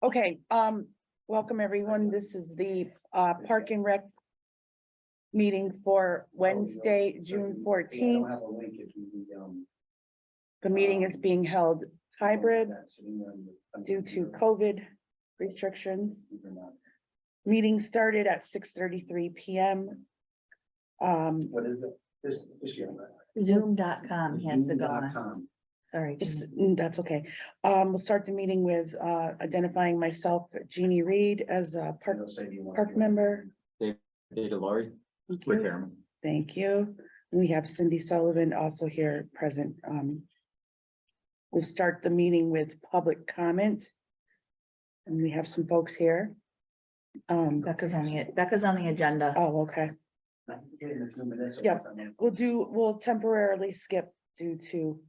Okay, welcome everyone. This is the Park and Rec meeting for Wednesday, June 14th. The meeting is being held hybrid due to COVID restrictions. Meeting started at 6:33 p.m. What is it? This year. Zoom.com has to go on. Zoom.com. Sorry. That's okay. We'll start the meeting with identifying myself, Jeannie Reed, as a park member. Data Laurie, Thank quick you. airman. Thank you. We have Cindy Sullivan also here present. We'll start the meeting with public comment. And we have some folks here. Becca's on the agenda. Oh, okay. Yeah. We'll temporarily skip due to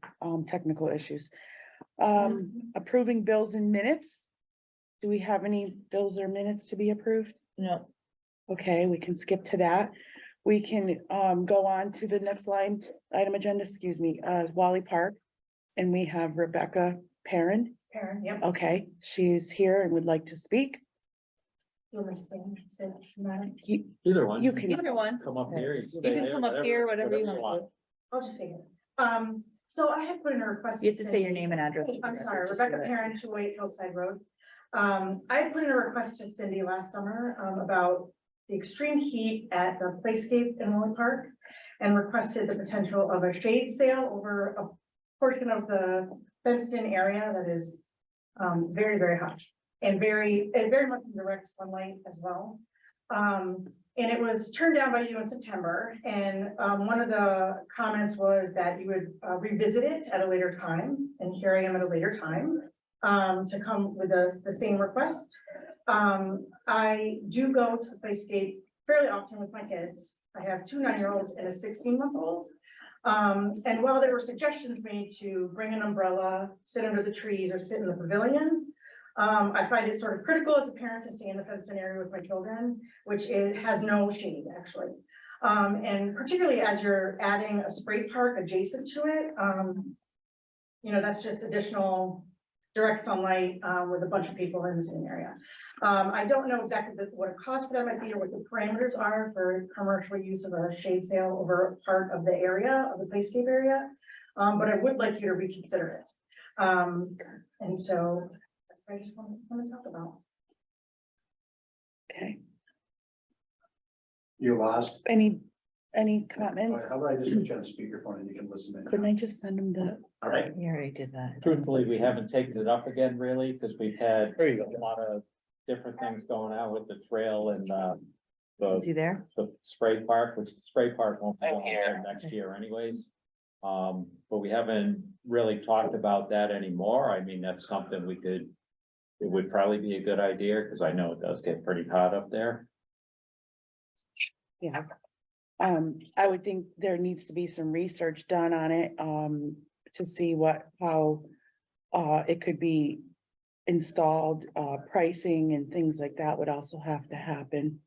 technical issues. Approving bills and minutes. Do we have any bills or minutes to be approved? No, Okay, we can skip to that. We can go on to the next item agenda, excuse me, Wally Park. And we have Rebecca Perrin. Yep. Okay, she's here and would like to speak. You understand? So, madam, Either one. You can- either one. Come up here. You can come up here, whatever you want. I'll just say it. So I had put in a request. You have to say your name and address. I'm sorry, Rebecca Perrin, 208 Hillside Road. I had put in a request to Cindy last summer, about the extreme heat at the Playscape in Wally Park. And requested the potential of a shade sail over a portion of the fenced-in area that is very, very hot. And very much in direct sunlight as well. And it was turned down by you in September, and one of the comments was that you would revisit it at a later time, and here I am at a later time to come with the same request. I do go to the Playscape fairly often with my kids. I have 2 9-year-olds and a 16-month-old. And while there were suggestions made to bring an umbrella, sit under the trees, or sit in the pavilion, I find it sort of critical as a parent to stay in the fenced-in area with my children, which it has no shade actually. And particularly as you're adding a spray park adjacent to it, you know, that's just additional direct sunlight with a bunch of people in the same area. I don't know exactly what a cost for that might be or what the parameters are for commercial use of a shade sail over part of the area of the Playscape area. But I would like you to reconsider it. And so that's what I just want to talk about. Okay, You lost. any All right, comments? how about I just put you on speakerphone and you can listen in? Couldn't I just send them the, All right. We already did that. Truthfully, we haven't taken it up again really, because we've had There you go. a lot of different things going on with the trail and Is he there? the spray park, which the spray park won't be going until next year anyways. But we haven't really talked about that anymore. I mean, that's something it would probably be a good idea, because I know it does get pretty hot up there. yeah. I would think there needs to be some research done on it, to see how it could be installed, pricing and things like that would also have to happen.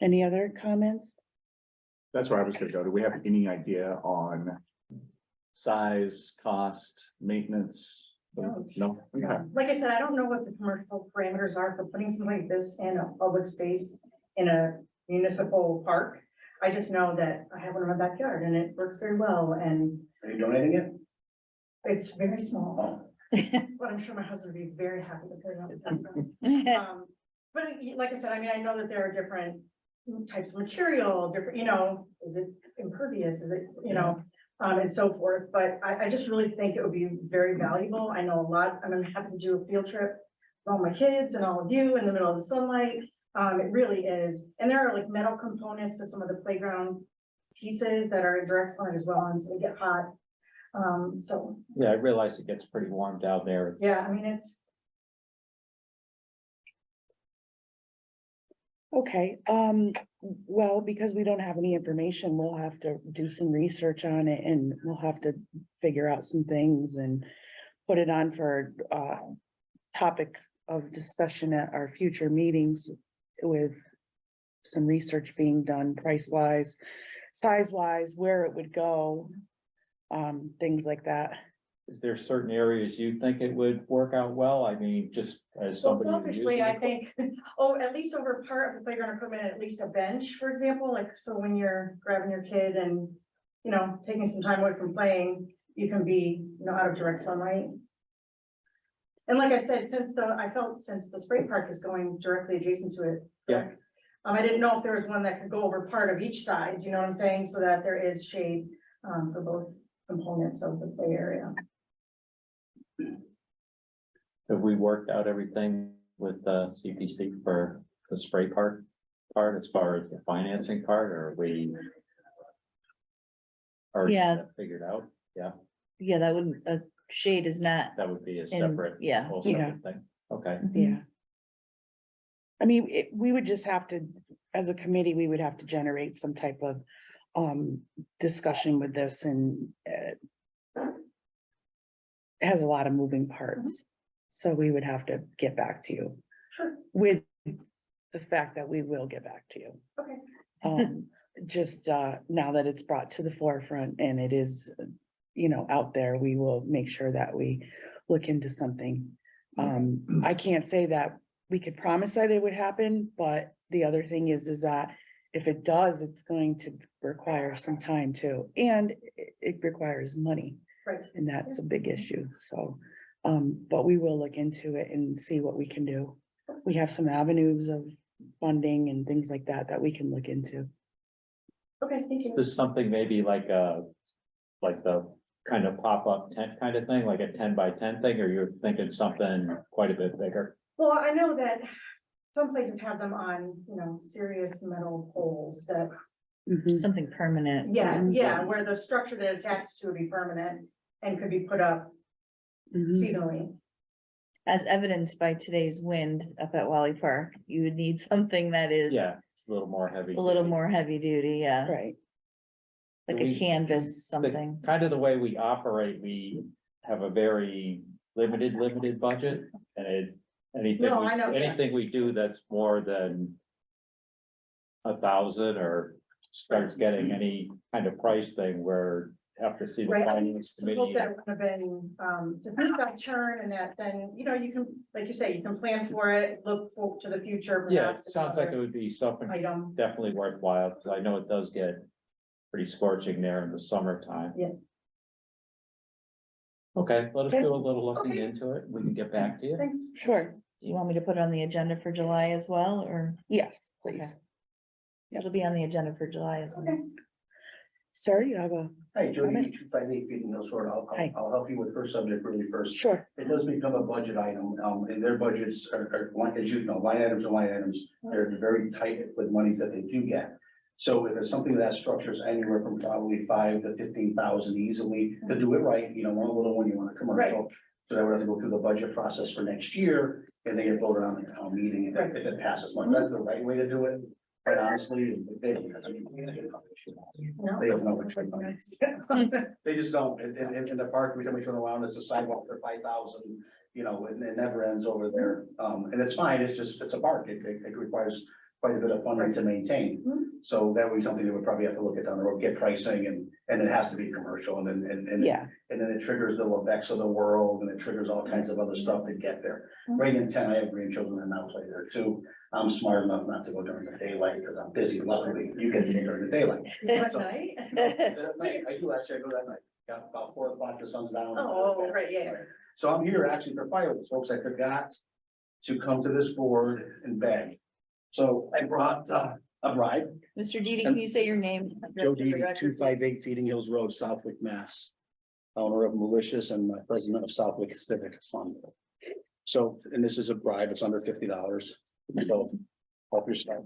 Any other comments? That's where I was gonna go. Do we have any idea on size, cost, maintenance? No? Okay. Like I said, I don't know what the commercial parameters are for putting something like this in a public space in a municipal park. I just know that I have one in my backyard and it works very well and Are you donating it? it's very small. But I'm sure my husband would be very happy to put it up. But like I said, I mean, I know that there are different types of material, different, you know, is it impervious, is it, you know, and so forth. But I just really think it would be very valuable. I know a lot, I'm happy to do a field trip with all my kids and all of you in the middle of the sunlight. It really is. And there are like metal components to some of the playground pieces that are in direct sunlight as well, and so they get hot. So, Yeah, I realize it gets pretty warm down there. yeah, I mean, it's, Okay, well, because we don't have any information, we'll have to do some research on it and we'll have to figure out some things and put it on for topic of discussion at our future meetings with some research being done, price wise, size wise, where it would go, things like that. is there certain areas you think it would work out well? I mean, just as So somebody. who selfishly, uses I it. think, oh, at least over part of the playground equipment, at least a bench, for example, like, so when you're grabbing your kid and, you know, taking some time away from playing, you can be, you know, out of direct sunlight. And like I said, since the spray park is going directly adjacent to it. Yeah. correct? I didn't know if there was one that could go over part of each side, you know what I'm saying, so that there is shade, for both components of the play area. Have we worked out everything with the CPC for the spray part as far as the financing part, or are we? Already Yeah. figured out? Yeah, Yeah, that wouldn't, a shade is not, that would be a In- separate. yeah. whole Yeah. separate thing. Okay, Yeah. I mean, we would just have to, as a committee, we would have to generate some type of discussion with this, and it has a lot of moving parts. So we would have to get back to you Sure, with the fact that we will get back to you. okay. Just now that it's brought to the forefront and it is, you know, out there, we will make sure that we look into something. I can't say that we could promise that it would happen, but the other thing is that if it does, it's going to require some time too, and it requires money, Right. and that's a big issue, so. But we will look into it and see what we can do. We have some avenues of funding and things like that that we can look into. Okay, thank you. there's something maybe like the kind of pop-up tent kind of thing, like a 10 by 10 thing, or you're thinking something quite a bit bigger? Well, I know that some places have them on, you know, serious metal poles that, Mhm. something permanent. yeah, where the structure that attaches to would be permanent and could be put up Mhm. seasonally. As evidenced by today's wind up at Wally Park, you would need something that is. Yeah, it's a little more heavy. A little duty. more heavy duty, yeah, Right, like Do a we- canvas, The- something. Kind of the way we operate, we have a very limited budget, and anything, No, I know, yeah. anything we do that's more than 1,000 or starts getting any kind of price thing where have to see the Right, I finance to hope committee. that it would have been, to think about churn and that, then, you know, you can, like you say, you can plan for it, look for, to the future. Yeah, it perhaps sounds like it another would be something Item, definitely worthwhile, because I know it does get pretty scorching there in the summertime. Yeah. Okay, let us Okay. do a little looking Okay. into it. We can get back to you. thanks. sure, Do you want me to put it on the agenda for July as well, or yes, please. it'll be on the agenda for July as well? Okay. Sir, you have a, Hi, Jody, 258 Feeding Hills Road. Hi. I'll help you with her subject really first. sure, It does become a budget item, and their budgets are, as you know, line items are line items. They're very tight with monies that they do get. So if it's something that structures anywhere from probably 5 to 15,000 easily to do it right, you know, one little one, you want a commercial. So that would have to go through the budget process for next year, and they get voted on the town meeting if it passes. Like, that's the right way to do it. Quite honestly, they have no control. They just don't. In the park, every time we turn around, it's a sidewalk for 5,000, you know, and it never ends over there. And it's fine. It's just, it's a park. It requires quite a bit of funding to maintain. So that would be something that would probably have to look at down the road, get pricing, and it has to be commercial, and then, yeah, and then it triggers the Levex of the world, and it triggers all kinds of other stuff to get there. Right in 10, I have grandchildren that now play there too. I'm smart enough not to go during the daylight because I'm busy. Luckily, you get to go during the daylight. At night? At night, I do actually, I go that night. Got about 4 o'clock, the sun's down. Oh, right, yeah. So I'm here actually for fireworks, folks. I forgot to come to this board and beg. So I brought a bride, Mr. Didi, can you say your name? Joe address for the Didi, record, 258 Feeding Hills Road, Southwick, Mass. Owner of Malicious and president of Southwick Civic Fund. So, and this is a bribe, it's under $50. So help yourself.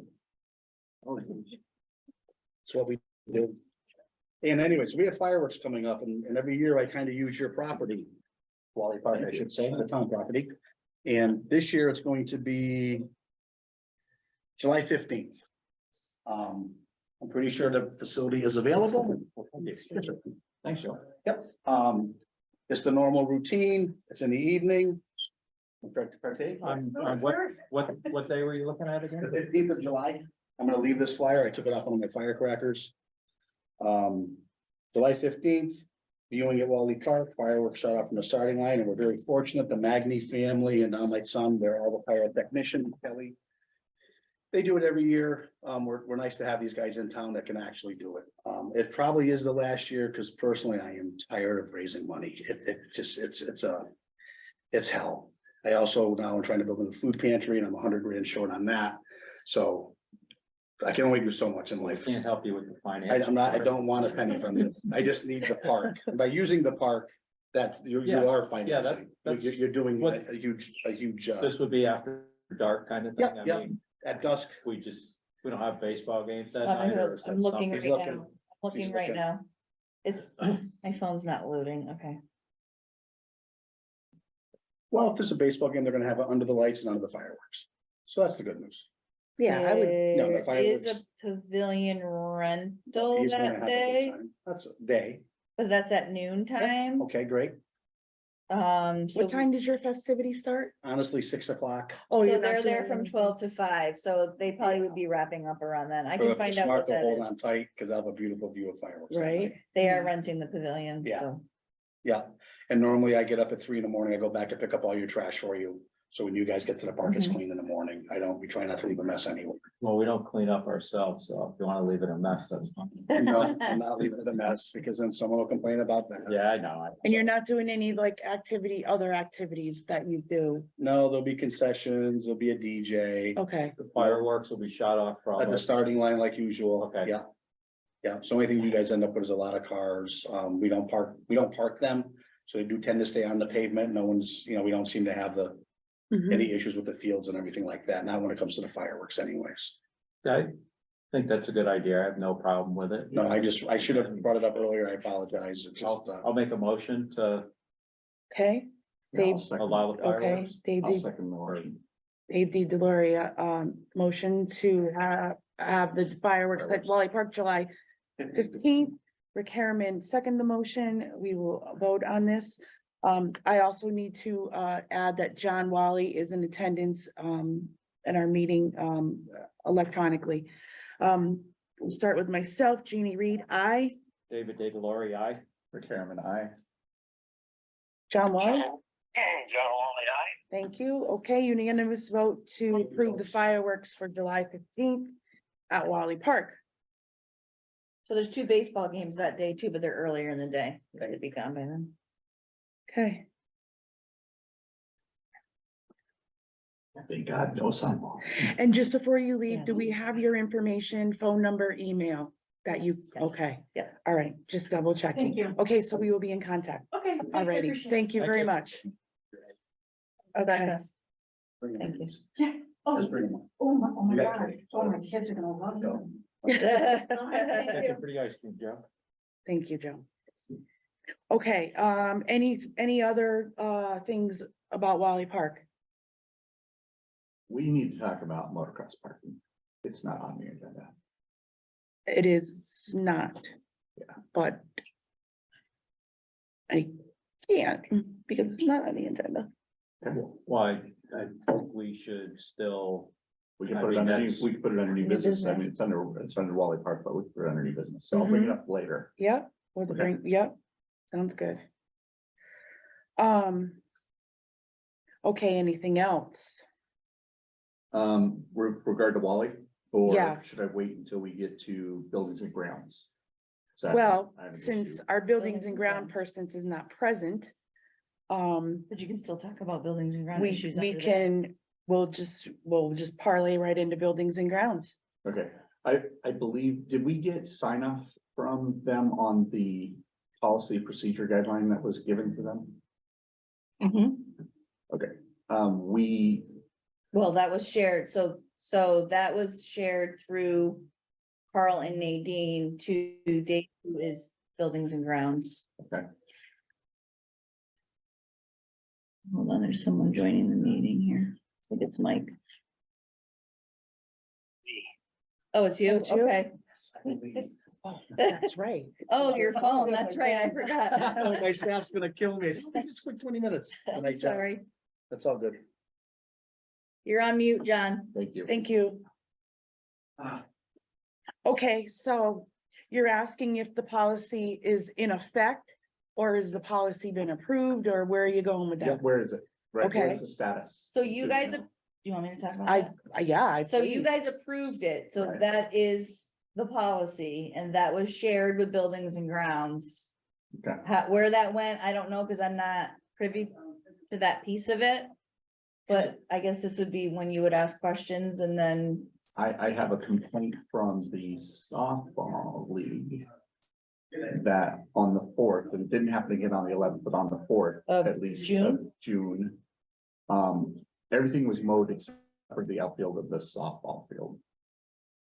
That's what we do. And anyways, we have fireworks coming up, and every year I kind of use your property. Wally Park, I should say, the town property. And this year it's going to be July 15th. I'm pretty sure the facility is available. Thanks, Joe. Yep, it's the normal routine, it's in the evening. Partake. On Oh, what day were you looking at again? The 15th of July, I'm gonna leave this flyer, I took it off one of my firecrackers. July 15th, viewing at Wally Park, fireworks shot off from the starting line, and we're very fortunate, the Magny family and now my son, they're all the pyrotechnician, Kelly. They do it every year. We're nice to have these guys in town that can actually do it. It probably is the last year, because personally, I am tired of raising money. It's hell. I also now I'm trying to build a food pantry and I'm 100 grand short on that. So I can only do so much in I life. can't help you with the finance. I don't want a penny from you. I just need the park. And by using the park, that you Yeah, are financing. that's You're doing what- a huge, This would be after dark kind of thing. Yeah, I yeah. mean, at dusk. we don't have baseball games that night or is that I'm looking something? right He's looking. now, looking He's right looking. now. It's, my phone's not loading, okay. Well, if there's a baseball game, they're gonna have it under the lights and under the fireworks. So that's the good news. Yeah, I would, Yeah, the There is fireworks. a pavilion rental He's gonna that have a good day, time. That's a day. but that's at noon time. Okay, great. So, what time does your festivity start? Honestly, 6 o'clock. Oh, so you're not they're there doing from anything. 12 to 5, so they probably would be wrapping up around then. I Or can if they're find out smart, what they'll that hold is. on tight, because I have a beautiful view of fireworks. that Right? night. They are renting the pavilion, Yeah. so. Yeah, and normally I get up at 3 in the morning, I go back to pick up all your trash for you. So when you guys get to the park, it's Mhm. clean in the morning. We try not to leave a mess anywhere. Well, we don't clean up ourselves, so if you wanna leave it a mess, that's fine. No, I'm not leaving it a mess, because then someone will complain about that. Yeah, I know. And you're not doing any like other activities that you do? No, there'll be concessions, there'll be a DJ, Okay, The fireworks will be shot off from at the us. starting line like usual. Okay. Yeah. Yeah, so only thing you guys end up with is a lot of cars. We don't park them. So they do tend to stay on the pavement. No one's, we don't seem to have Mhm. any issues with the fields and everything like that. Not when it comes to the fireworks anyways. I think that's a good idea. I have no problem with it. No, I should have brought it up earlier. I apologize. It's just, I'll make a motion to okay, Yeah, I'll Dave, second- allow the okay, fireworks. Dave, I'll second the motion. Dave D. Deloria, motion to have the fireworks at Wally Park, July 15th. Rick Harriman, second the motion. We will vote on this. I also need to add that John Wally is in attendance at our meeting electronically. We'll start with myself, Jeannie Reed, I, David De Delory, aye. Rick Harriman, aye. John Wally. Thank you. Okay, unanimous vote to approve the fireworks for July 15th at Wally Park. So there's 2 baseball games that day too, but they're earlier in the day. They should be gone by then. Okay, Thank God, no sun. and just before you leave, Yeah. do we have your information, phone number, email that you, Yes, yes. okay? Yeah. All right, just double checking. Thank you. Okay, so we will be in contact. Okay. thanks, I Alrighty, appreciate it. thank you Thank very you. much. Okay, Becca, bring them Thank in. you. Yeah. Oh, Just bring them in. oh my You God. got Oh, my kids are gonna love them. Thank you for the ice cream, Joe. thank you, Joe. Okay, any other things about Wally Park? We need to talk about motocross parking. It's not on the agenda. It is not. Yeah. But I can't because it's not on the agenda. Why, I think we should still, We can I put it mean, under, that's- we can put it under new New business. I business. mean, it's under Wally Park, but we can put it under new business. So I'll bring it up later. Yep, or the Okay. drink, yep, sounds good. Okay, anything else? Regard to Wally, or Yeah. should I wait until we get to buildings and grounds? Is that- Well, I have an since issue. our buildings Buildings and and ground grounds. persons is not present. But you can still talk about buildings and ground We issues. under there. can, we'll just parlay right into buildings and grounds. Okay, I believe, did we get sign off from them on the policy procedure guideline that was given to them? We, Well, that was shared, so that was shared through Carl and Nadine to Dave, who is buildings and grounds. Okay. Hold on, there's someone joining the meeting here. I think it's Mike. Oh, it's you? That's you? Okay. Oh, that's right. Oh, your phone, that's right, I forgot. My staff's gonna kill me. Just quick 20 minutes. Good night, John. Sorry, That's all good. you're on mute, John. thank you. Thank you. Okay, so you're asking if the policy is in effect Or has the policy been approved, or where are you going with Yeah, that? where is it? Right, Okay. where's the status? So you guys, do you want me to talk about I, that? yeah. So you please. guys approved it, so Right. that is the policy, and that was shared with buildings and grounds. Okay. Where that went, I don't know, cause I'm not privy to that piece of it. But I guess this would be when you would ask questions and then, I have a complaint from the softball league. That on the fourth, and it didn't happen again on the 11th, but on the fourth, Of at least. June? of June. Everything was mowed except for the outfield of the softball field.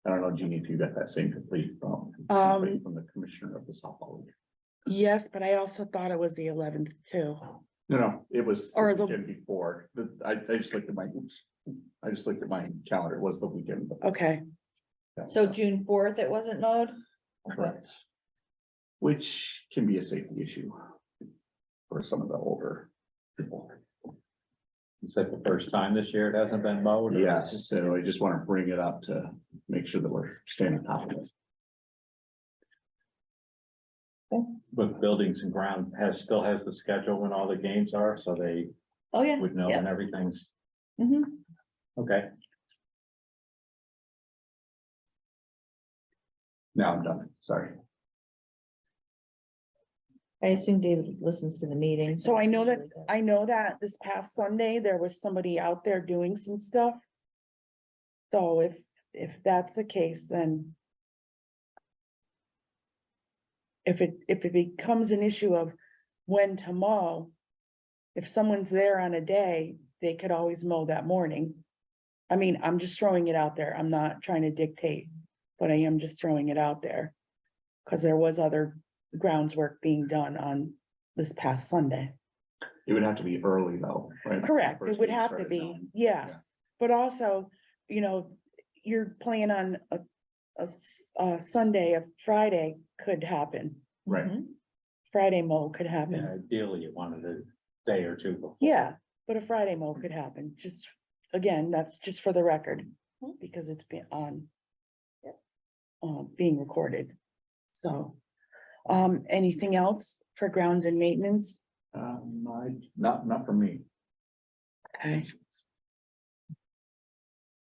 I don't know, Jeannie, if you got that same complaint from the commissioner of the softball league. Yes, but I also thought it was the 11th too. No, it was Or the the- weekend before, I just looked at my, oops, I just looked at my calendar, it was the weekend. before. Okay, so June 4th, it wasn't mowed? Correct. Which can be a safety issue. For some of the older people. Is that the first time this year it hasn't been mowed? or is Yes, it- so I just want to bring it up to make sure that we're staying on top of it. But buildings and ground still has the schedule when all the games are, so they Oh, yeah. would know Yeah. when everything's, Mhm. okay. Now I'm done, sorry. I assume David listens to the meeting. so I know that this past Sunday, there was somebody out there doing some stuff. So if that's the case, then. If it becomes an issue of when to mow. If someone's there on a day, they could always mow that morning. I mean, I'm just throwing it out there. I'm not trying to dictate, but I am just throwing it out there. Cause there was other grounds work being done on this past Sunday. It would have to be early though, right? Correct, First it would game have to started be, 9. yeah. Yeah. But also, you're playing on a Sunday, a Friday could happen. Right, Mhm. Friday mow could Yeah, happen. ideally you wanted a day or two before. Yeah, but a Friday mow could happen. Just, again, that's just for the record, Mhm. because it's been on. Being recorded. So, anything else for grounds and maintenance? not for me. Okay.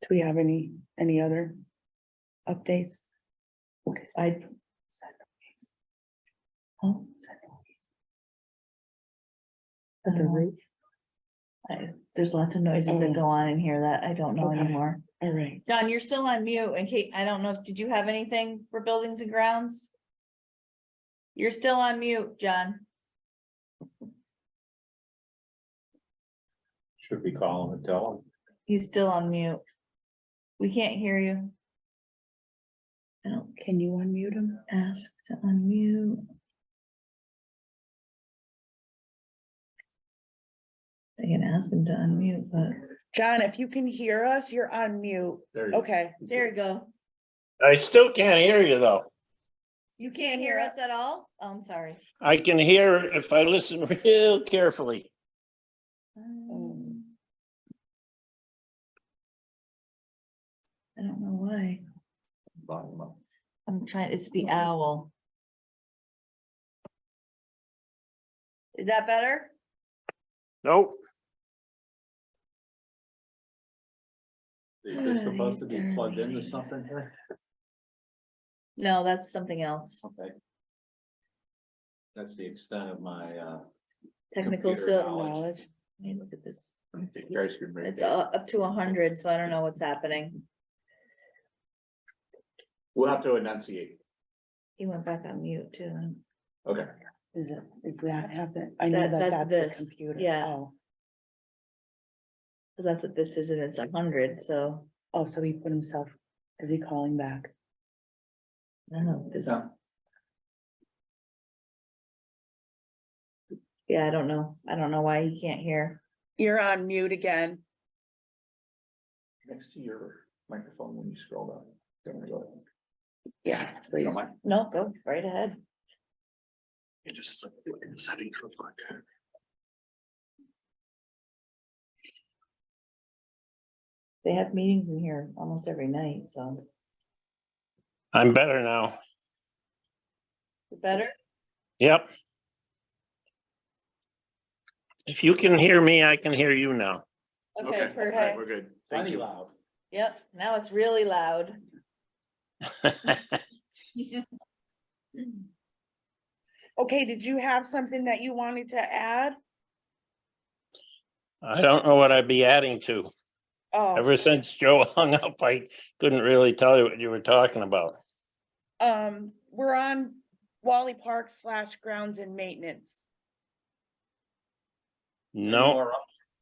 Do we have any other updates? I, Oh, at the roof, there's lots of noises that Oh. go on in here that I don't know Okay. anymore. all right. John, you're still on mute, and Kate, I don't know, did you have anything for buildings and grounds? You're still on mute, John. Should we call him and tell him? He's still on mute. We can't hear you. I don't Can you unmute him? ask to unmute. I can ask him to unmute, but John, if you can hear us, you're on mute. There he is. Okay. there you go. I still can't hear you though. You can't hear us at all? Oh, I'm sorry. I can hear if I listen real carefully. I don't know why. Volume up. I'm trying, it's the owl. Is that better? Nope. Is this supposed to He's be plugged into terminated. something here? No, that's something else. Okay. That's the extent of my, Technical Computer skill. knowledge. Let me look at this. Take your ice cream break. It's up to 100, so I don't know what's happening. We'll have to enunciate. He went back on mute too. Okay. Is that happen? I know That's that's this, the computer. yeah. Oh. So that's what this is, and it's 100, so. Oh, so he put himself, is he calling back? I don't know. this- Yeah. Yeah, I don't know. I don't know why he can't hear. You're on mute again. Next to your microphone when you scroll down. There we go. Yeah, You please. don't mind? No, go right ahead. You just look at the settings real quick. They have meetings in here almost every night, so. I'm better now. Better? Yep. If you can hear me, I can hear you now. Okay, all right, perfect. we're good. Thank Plenty you. loud. Yep, now it's really loud. Okay, did you have something that you wanted to add? I don't know what I'd be adding to. Oh, Ever since Joe hung up, I couldn't really tell you what you were talking about. we're on Wally Park / grounds and maintenance. No,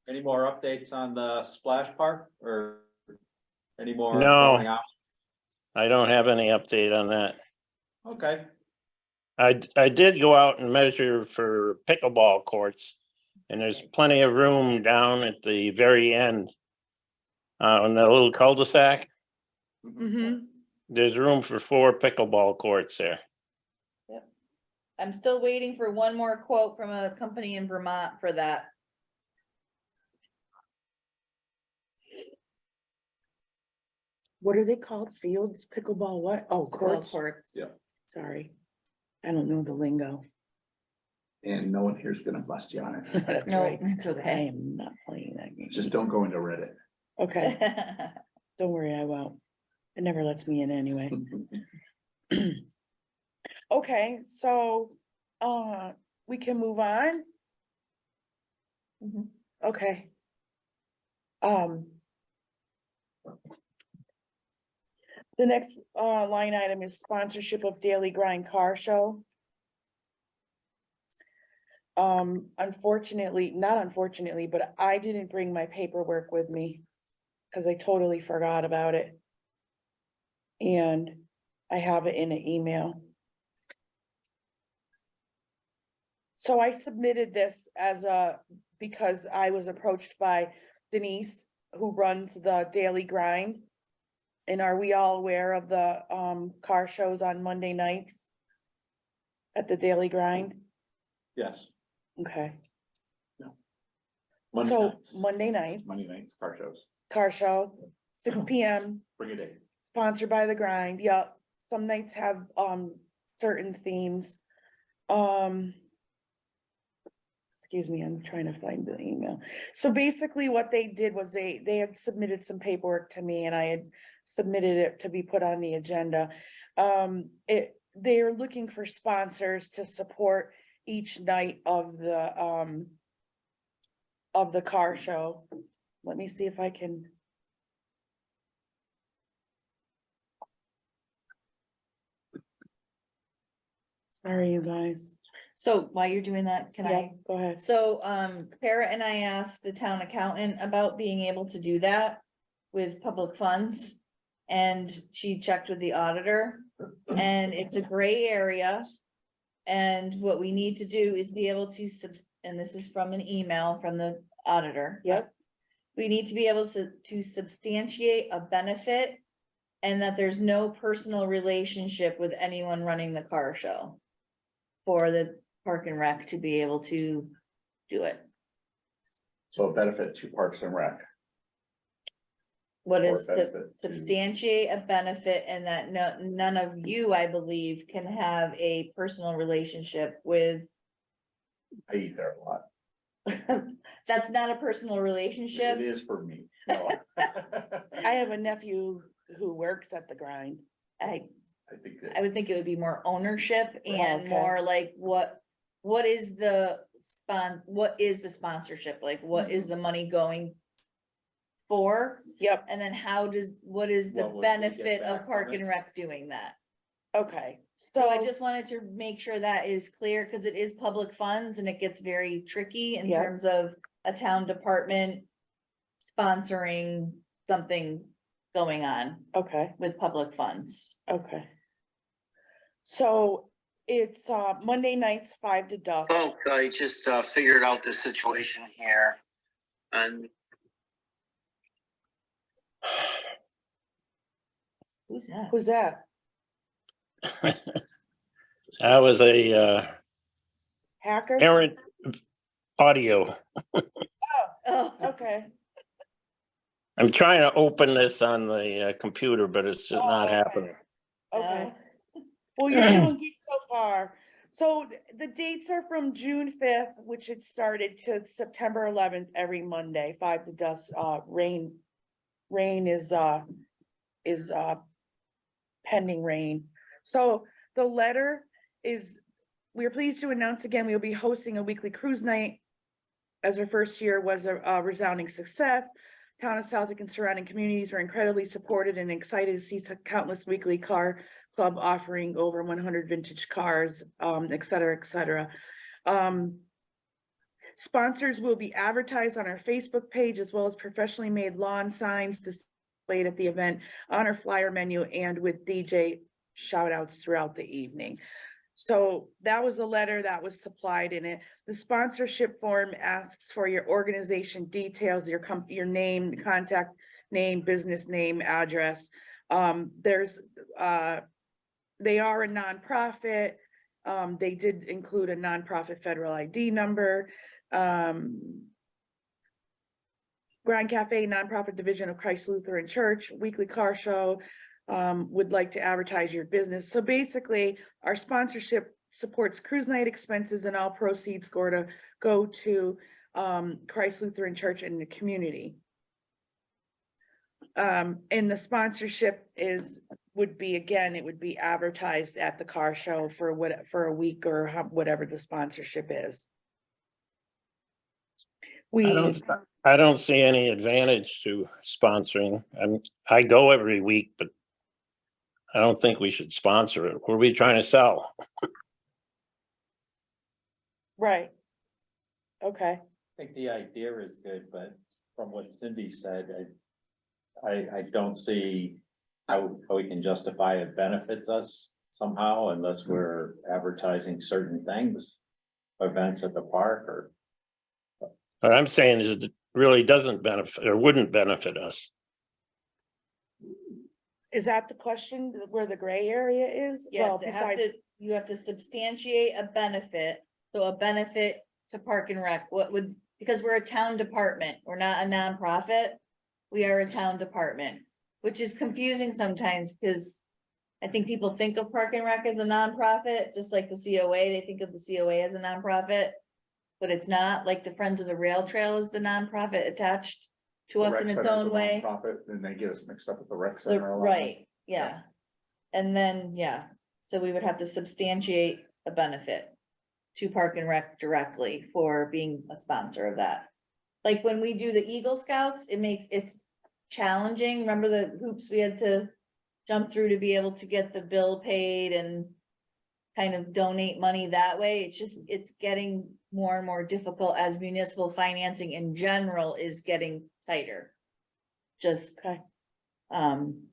Any more updates on the splash park or any more? No. going on? I don't have any update on that. Okay, I did go out and measure for pickleball courts. And there's plenty of room down at the very end. On the little cul-de-sac, Mm-hmm. there's room for 4 pickleball courts there. I'm still waiting for one more quote from a company in Vermont for that. What are they called? Fields, pickleball, what? Oh, Golf courts. courts. Yeah. Sorry. I don't know the lingo. And no one here's gonna bust you on it. That's No, right. it's okay. I am not playing that game. Just don't go into Reddit. Okay, don't worry, I won't. It never lets me in anyway. Okay, so, we can move on? Mhm. Okay. Um. The next, line item is sponsorship of Daily Grind Car Show. Unfortunately, not unfortunately, but I didn't bring my paperwork with me. Cause I totally forgot about it. And I have it in an email. So I submitted this because I was approached by Denise, who runs the Daily Grind. And are we all aware of the, car shows on Monday nights? At the Daily Grind? yes. Okay, Monday so nights. Monday nights, Monday nights, car shows. car show, 6 PM. Bring it in. Sponsored by the Grind, yep, some nights have, certain themes. Excuse me, I'm trying to find the email. So basically what they did was they had submitted some paperwork to me and I had submitted it to be put on the agenda. They're looking for sponsors to support each night of the car show. Let me see if I can. Sorry, you guys. So while you're doing that, can Yeah, I? go ahead. So, Para and I asked the town accountant about being able to do that with public funds. And she checked with the auditor and it's a gray area. And what we need to do is be able to and this is from an email from the auditor. Yep. We need to be able to substantiate a benefit and that there's no personal relationship with anyone running the car show for the Park and Rec to be able to do it. So a benefit to Parks and Rec. What Or is benefit to- substantiate a benefit and that none of you, I believe, can have a personal relationship with. I eat there a lot. That's not a personal relationship. It is for me. No. I have a nephew who works at the Grind. I think I that would think it would be more ownership and Okay. more like what is the what is the sponsorship? Like, what is the money going for? Yep, And then what is the What would we get benefit back of from Park it? and Rec doing that? okay. So I just wanted to make sure that is clear, because it is public funds and it gets very tricky in Yep. terms of a town department sponsoring something going on Okay, with public funds. okay. So it's Monday nights, 5 to dusk. Folks, I just figured out the situation here. And Who's that? Who's that? That was a Hacker? errant audio. Oh, Okay. I'm trying to open this on the computer, but it's not Oh, okay. happening. Okay. Well, you're doing good so far. So the dates are from June 5th, which it started, to September 11th, every Monday, 5 to dusk. Rain is pending rain. So the letter is, we are pleased to announce again, we will be hosting a weekly cruise night. As our first year was a resounding success. Town of Southwick and surrounding communities were incredibly supported and excited to see countless weekly car club offering over 100 vintage cars, et cetera, et cetera. Sponsors will be advertised on our Facebook page, as well as professionally made lawn signs displayed at the event, on our flyer menu, and with DJ shout outs throughout the evening. So that was a letter that was supplied in it. The sponsorship form asks for your organization details, your name, contact name, business name, address. They are a nonprofit. They did include a nonprofit federal ID number. Grand Cafe, nonprofit division of Christ Lutheran Church, weekly car show, would like to advertise your business. So basically, our sponsorship supports cruise night expenses, and all proceeds go to Christ Lutheran Church and the community. And the sponsorship would be advertised at the car show for a week, or whatever the sponsorship is. I don't see any advantage to sponsoring. I go every week, but I don't think we should sponsor it. What are we trying to sell? Right. Okay. I think the idea is good, but from what Cindy said, I don't see how we can justify it benefits us somehow unless we're advertising certain things, events at the park or. What I'm saying is it really doesn't benefit or wouldn't benefit us. Is that the question, where the gray area is? Yes, Well, you have to substantiate a benefit, so a benefit to Park and Rec, because we're a town department, we're not a nonprofit. We are a town department, which is confusing sometimes, because I think people think of Park and Rec as a nonprofit, just like the COA, they think of the COA as a nonprofit. But it's not, like the Friends of the Rail Trail is the nonprofit attached to The us rec in its center's a own way. nonprofit, and they get us mixed up with the rec The- center. a lot. Right, yeah. And then, yeah, so we would have to substantiate a benefit to Park and Rec directly for being a sponsor of that. Like when we do the Eagle Scouts, it's challenging. Remember the hoops we had to jump through to be able to get the bill paid and kind of donate money that way. It's getting more and more difficult as municipal financing in general is getting tighter. Just, Okay. and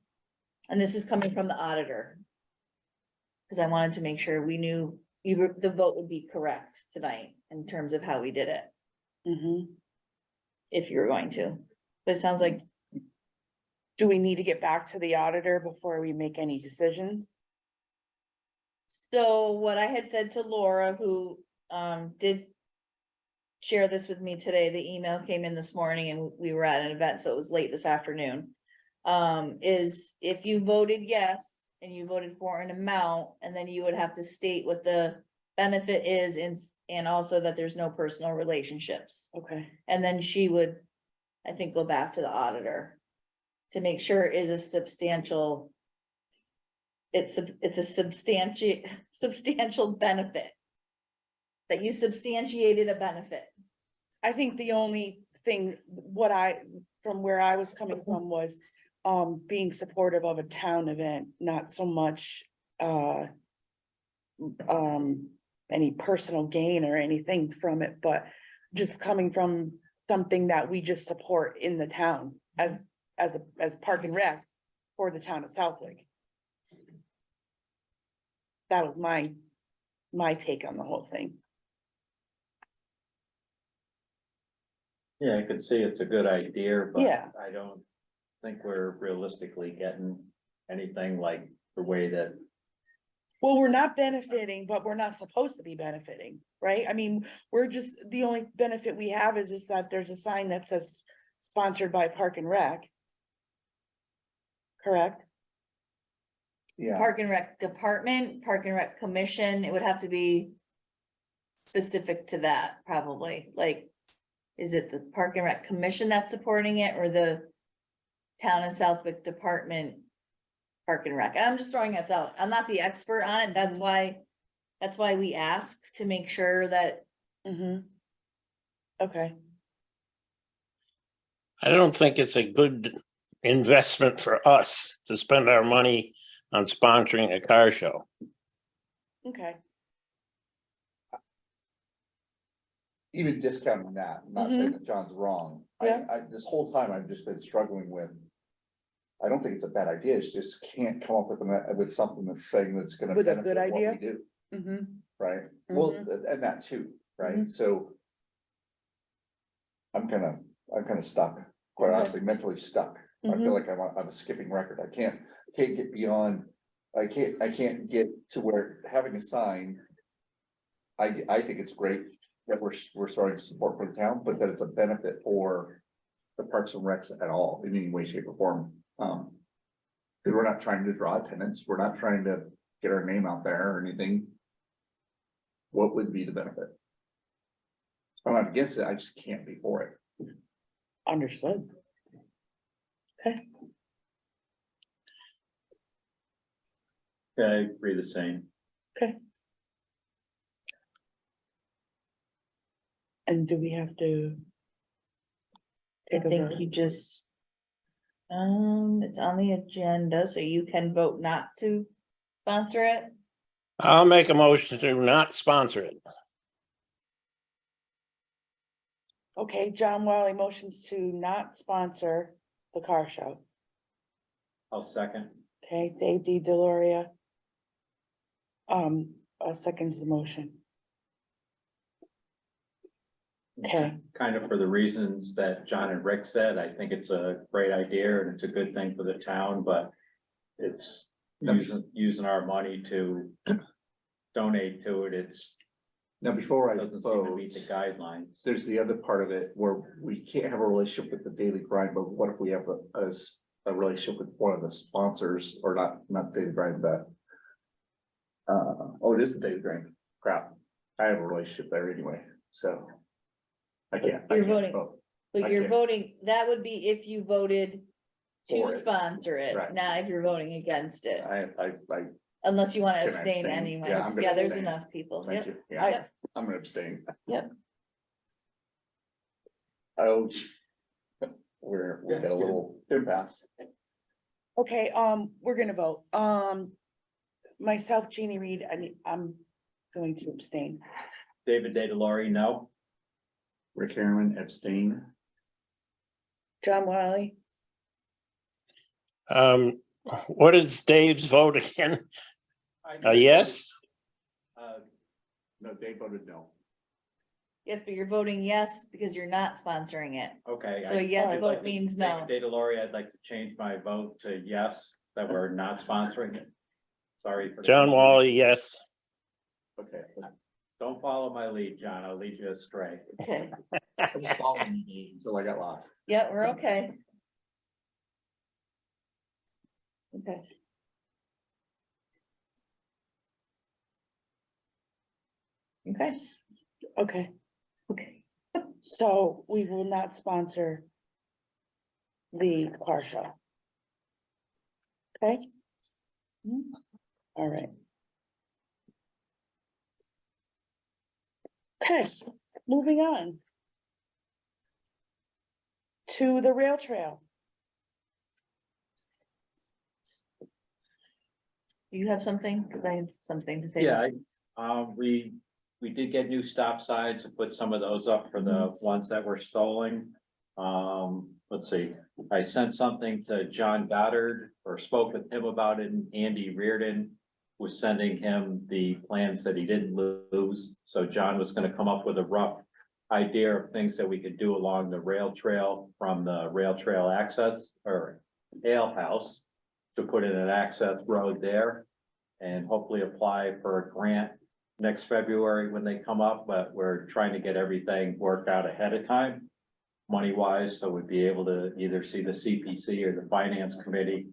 this is coming from the auditor. Cause I wanted to make sure we knew the vote would be correct tonight in terms of how we did it, Mhm. if you were going to. But it sounds like, Do we need to get back to the auditor before we make any decisions? so what I had said to Laura, who, did share this with me today, the email came in this morning and we were at an event, so it was late this afternoon. Is if you voted yes, and you voted for an amount, and then you would have to state what the benefit is and also that there's no personal relationships. Okay. And then she would, I think, go back to the auditor to make sure it is a substantial. It's a substantial benefit. That you substantiated a benefit. I think the only thing, from where I was coming from was, being supportive of a town event, not so much, any personal gain or anything from it, but just coming from something that we just support in the town as Park and Rec for the town of Southwick. That was my take on the whole thing. Yeah, I could see it's a good idea, but Yeah. I don't think we're realistically getting anything like the way that. Well, we're not benefiting, but we're not supposed to be benefiting, right? I mean, the only benefit we have is just that there's a sign that says sponsored by Park and Rec. Correct? Yeah, Park and Rec Department, Park and Rec Commission, it would have to be specific to that, probably, like, is it the Park and Rec Commission that's supporting it, or the Town of Southwick Department Park and Rec? And I'm just throwing it out, I'm not the expert on it, that's why we ask to make sure that, Mm-hmm. Okay, I don't think it's a good investment for us to spend our money on sponsoring a car show. okay. even discounting that, I'm not saying that John's wrong. Yeah. This whole time I've just been struggling with. I don't think it's a bad idea, it's just can't come up with something that's saying that's gonna With a benefit good what we idea? do, Mm-hmm. right? Well, and that too, right? So. I'm kind of stuck, quite Okay. honestly, mentally stuck. I feel like I'm a skipping record. I can't get beyond, I can't get to where having a sign. I think it's great that we're starting to support for the town, but that it's a benefit for the Parks and Recs at all, in any way, shape or form. Because we're not trying to draw attendance, we're not trying to get our name out there or anything. What would be the benefit? I'm not against it, I just can't be for it. Understood. Yeah, I agree the same. And do we have to? I take a think vote? you just. It's on the agenda, so you can vote not to sponsor it. I'll make a motion to not sponsor it. Okay, John Wiley motions to not sponsor the car show. I'll second. Okay, Dave D. Deloria. Seconds the motion. Okay, Kind of for the reasons that John and Rick said, I think it's a great idea and it's a good thing for the town, but it's using our money to donate to it. It's Now, before I doesn't seem to meet vote, the guidelines. there's the other part of it where we can't have a relationship with the Daily Grind, but what if we have a relationship with one of the sponsors, or not Daily Grind, but. Oh, it is the Daily Grind, crap, I have a relationship there anyway, so. I can't You're voting. vote. But I you're can't. voting, that would be if you voted For to it. sponsor it, Right. not if you're voting against it, I, unless you want to Can I abstain abstain? anyway. Yeah, I'm gonna Yeah, there's abstain. enough people, thank yep. you, yeah, I'm gonna abstain. Yep. Oh. We got a little impasse. okay, we're gonna vote. Myself, Jeannie Reed, I'm going to abstain. David DeLaurie, no. Rick Harriman abstain. John Wiley, What is Dave's vote again? Yes? No, Dave voted no. Yes, but you're voting yes because you're not sponsoring it. Okay. So a yes I'd vote like to- means no. David DeLaurie, I'd like to change my vote to yes, that we're not sponsoring it. Sorry. for the John confusion. Wally, yes. Okay. Don't follow my lead, John. I'll lead you astray. Okay, I was following you until I got lost. yeah, we're okay. Okay. Okay, okay, okay. so we will not sponsor the car show. Okay? All right. Okay, moving on. To the rail trail. Do you have something? Cause I have something to say. Yeah, we did get new stop signs and put some of those up for the ones that were stolen. Let's see, I sent something to John Goddard or spoke with him about it, and Andy Reardon was sending him the plans that he didn't lose. So John was gonna come up with a rough idea of things that we could do along the rail trail from the rail trail access or ale house to put in an access road there and hopefully apply for a grant next February when they come up, but we're trying to get everything worked out ahead of time, money wise, so we'd be able to either see the CPC or the finance committee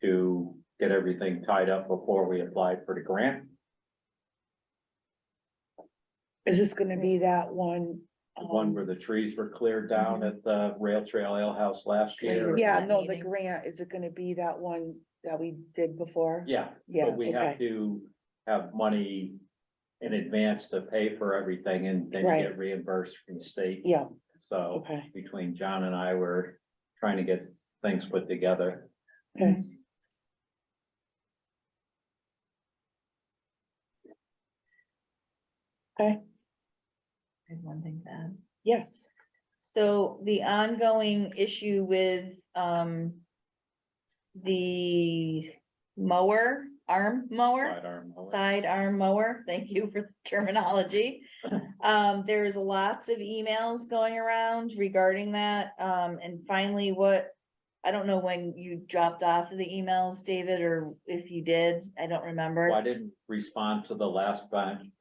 to get everything tied up before we apply for the grant. Is this gonna be that one? The one where the trees were cleared down at the Rail Trail Ale House last year. Yeah, that no, the meeting. grant, is it gonna be that one that we did before? Yeah, Yeah, but we have okay. to have money in advance to pay for everything and then you Right. get reimbursed from the state. Yeah, So okay, between John and I, we're trying to get things put together. okay. Okay, I have one thing to add. yes, So the ongoing issue with, the mower, arm mower, Sidearm mower. sidearm mower, thank you for the terminology. There's lots of emails going around regarding that, and finally I don't know when you dropped off of the emails, David, or if you did, I don't remember. Well, I didn't respond to the last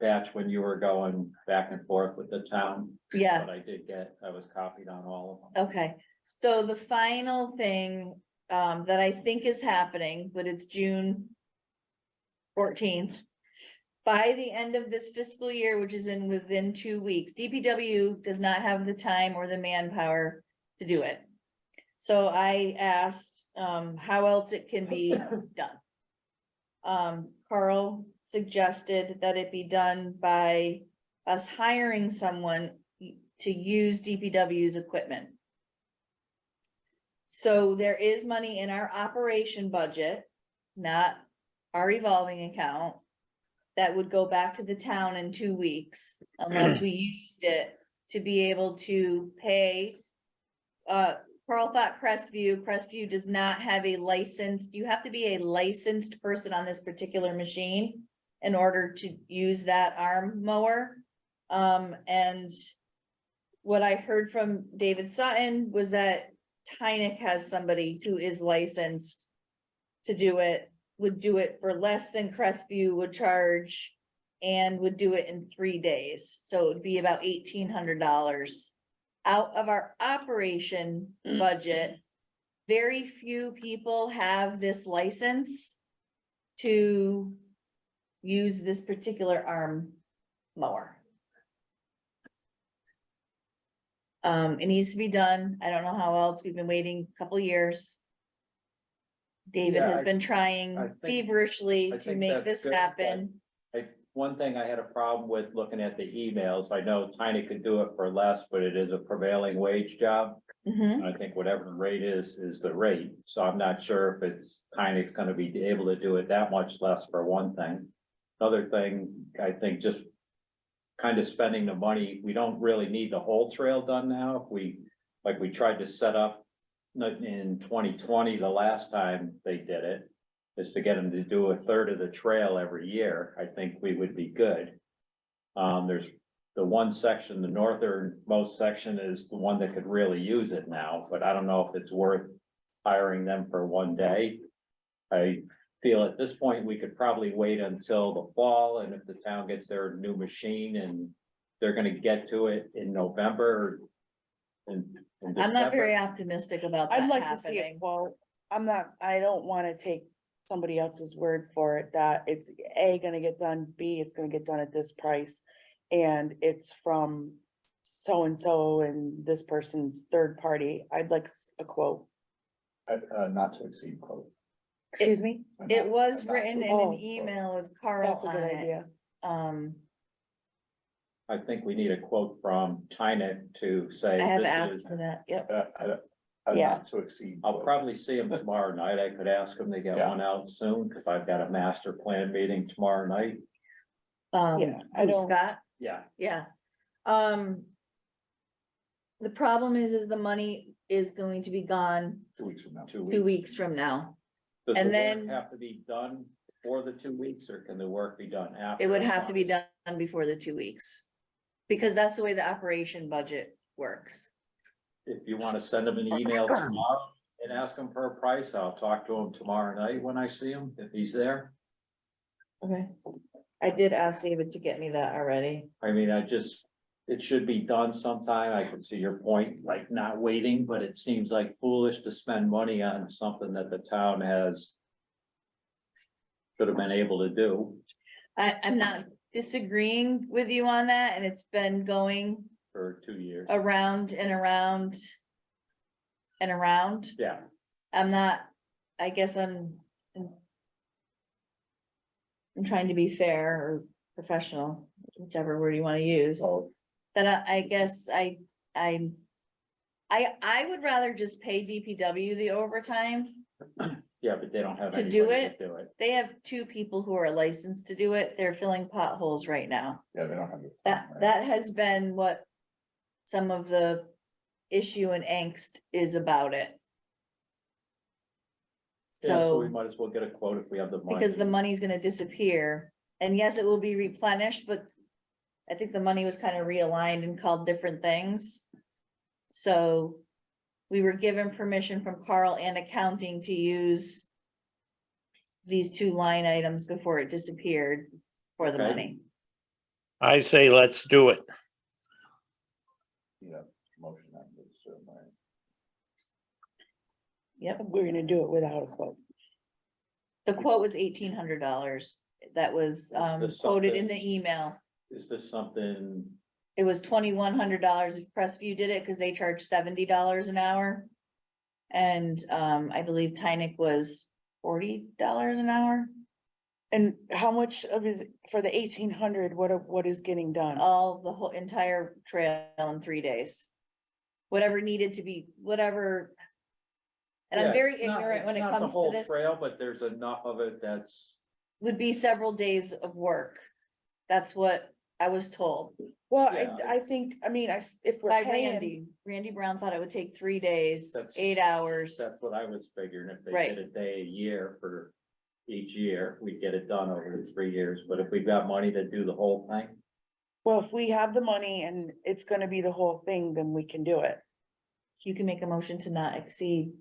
batch when you were going back and forth with the town, Yeah. but I was copied on all of them. Okay, so the final thing, that I think is happening, but it's June 14th. By the end of this fiscal year, which is within 2 weeks, DPW does not have the time or the manpower to do it. So I asked, how else it can be done. Carl suggested that it be done by us hiring someone to use DPW's equipment. So there is money in our operation budget, not our revolving account, that would go back to the town in 2 weeks unless we used it to be able to pay. Carl thought Crestview does not have a licensed, you have to be a licensed person on this particular machine in order to use that arm mower. And what I heard from David Sutton was that Tynick has somebody who is licensed to do it, would do it for less than Crestview would charge, and would do it in 3 days. So it would be about $1,800 out of our operation budget. Very few people have this license to use this particular arm mower. It needs to be done. I don't know how else. We've been waiting a couple years. David Yeah, has I- been I trying think- feverishly I to think make that's this good, but- happen. One thing I had a problem with looking at the emails, I know Tiny could do it for less, but it is a prevailing wage job. Mhm. And I think whatever the rate is the rate, so I'm not sure if Tiny's gonna be able to do it that much less for one thing. Another thing, I think just kind of spending the money, we don't really need the whole trail done now, if we tried to set up in 2020, the last time they did it, is to get them to do a third of the trail every year, I think we would be good. There's the one section, the northernmost section is the one that could really use it now, but I don't know if it's worth hiring them for one day. I feel at this point, we could probably wait until the fall, and if the town gets their new machine and they're gonna get to it in November. In I'm not very December. optimistic about that I'd like to see it, happening. well, I don't wanna take somebody else's word for it, that it's A, gonna get done, B, it's gonna get done at this price. And it's from so-and-so and this person's third party, I'd like a quote, Not to exceed quote. excuse me? It was Not written to in Oh, an email with Carl That's a on good it. idea. I think we need a quote from Tynet to say. I have this asked is- for that, yep. Yeah. Not to exceed. I'll quote. probably see him tomorrow night. I could ask him to get Yeah. one out soon, because I've got a master plan meeting tomorrow night. Yeah, I who, don't- Scott? Yeah, Yeah. The problem is the money is going to be gone 2 weeks from now. 2 weeks. 2 weeks from now. Does the and work then- have to be done for the 2 weeks, or can the work be done after? It would as have to long be as- done before the 2 weeks. Because that's the way the operation budget works. If you want to send him an email tomorrow and ask him for a price, I'll talk to him tomorrow night when I see him, if he's there. Okay. I did ask David to get me that already. I mean, it should be done sometime. I can see your point, like not waiting, but it seems like foolish to spend money on something that the town has should have been able to do I'm not disagreeing with you on that, and it's been going for 2 years. around and around. And around. Yeah, I'm not, I guess I'm trying to be fair or professional, whichever word you wanna use. so, That I guess I would rather just pay DPW the overtime. yeah, but they don't have To do anybody it? to do it. They have 2 people who are licensed to do it. They're filling potholes right now. Yeah, they don't have. the- That has been what some of the issue and angst is about it. Yeah, so we So, might as well get a quote if we have the money. because the money's gonna disappear, and yes, it will be replenished, but I think the money was kind of realigned and called different things. So we were given permission from Carl and accounting to use these 2 line items before it disappeared for the Okay. money. I say let's do it. Yeah, motion on this, right? Yep, We're gonna do it without a quote. the quote was $1,800. That was this quoted in the something- email. Is this something, It was $2,100 if Crestview did it, because they charge $70 an hour. And I believe Tynick was $40 an hour, And how much of is, for the 1,800, what is getting done? all the whole entire trail in 3 days. Whatever needed to be, whatever. And I'm yeah, very it's not- ignorant when it's it not the comes to whole this, trail, but there's enough of it that's, would be several days of work. That's what I was told Well, yeah. I think, I mean, if we're by paying, Randy Brown thought it would take 3 days, That's- 8 hours. that's what I was figuring. If they Right. did a day a year for each year, we'd get it done over the 3 years. But if we've got money to do the whole thing, well, if we have the money and it's gonna be the whole thing, then we can do it. You can make a motion to not exceed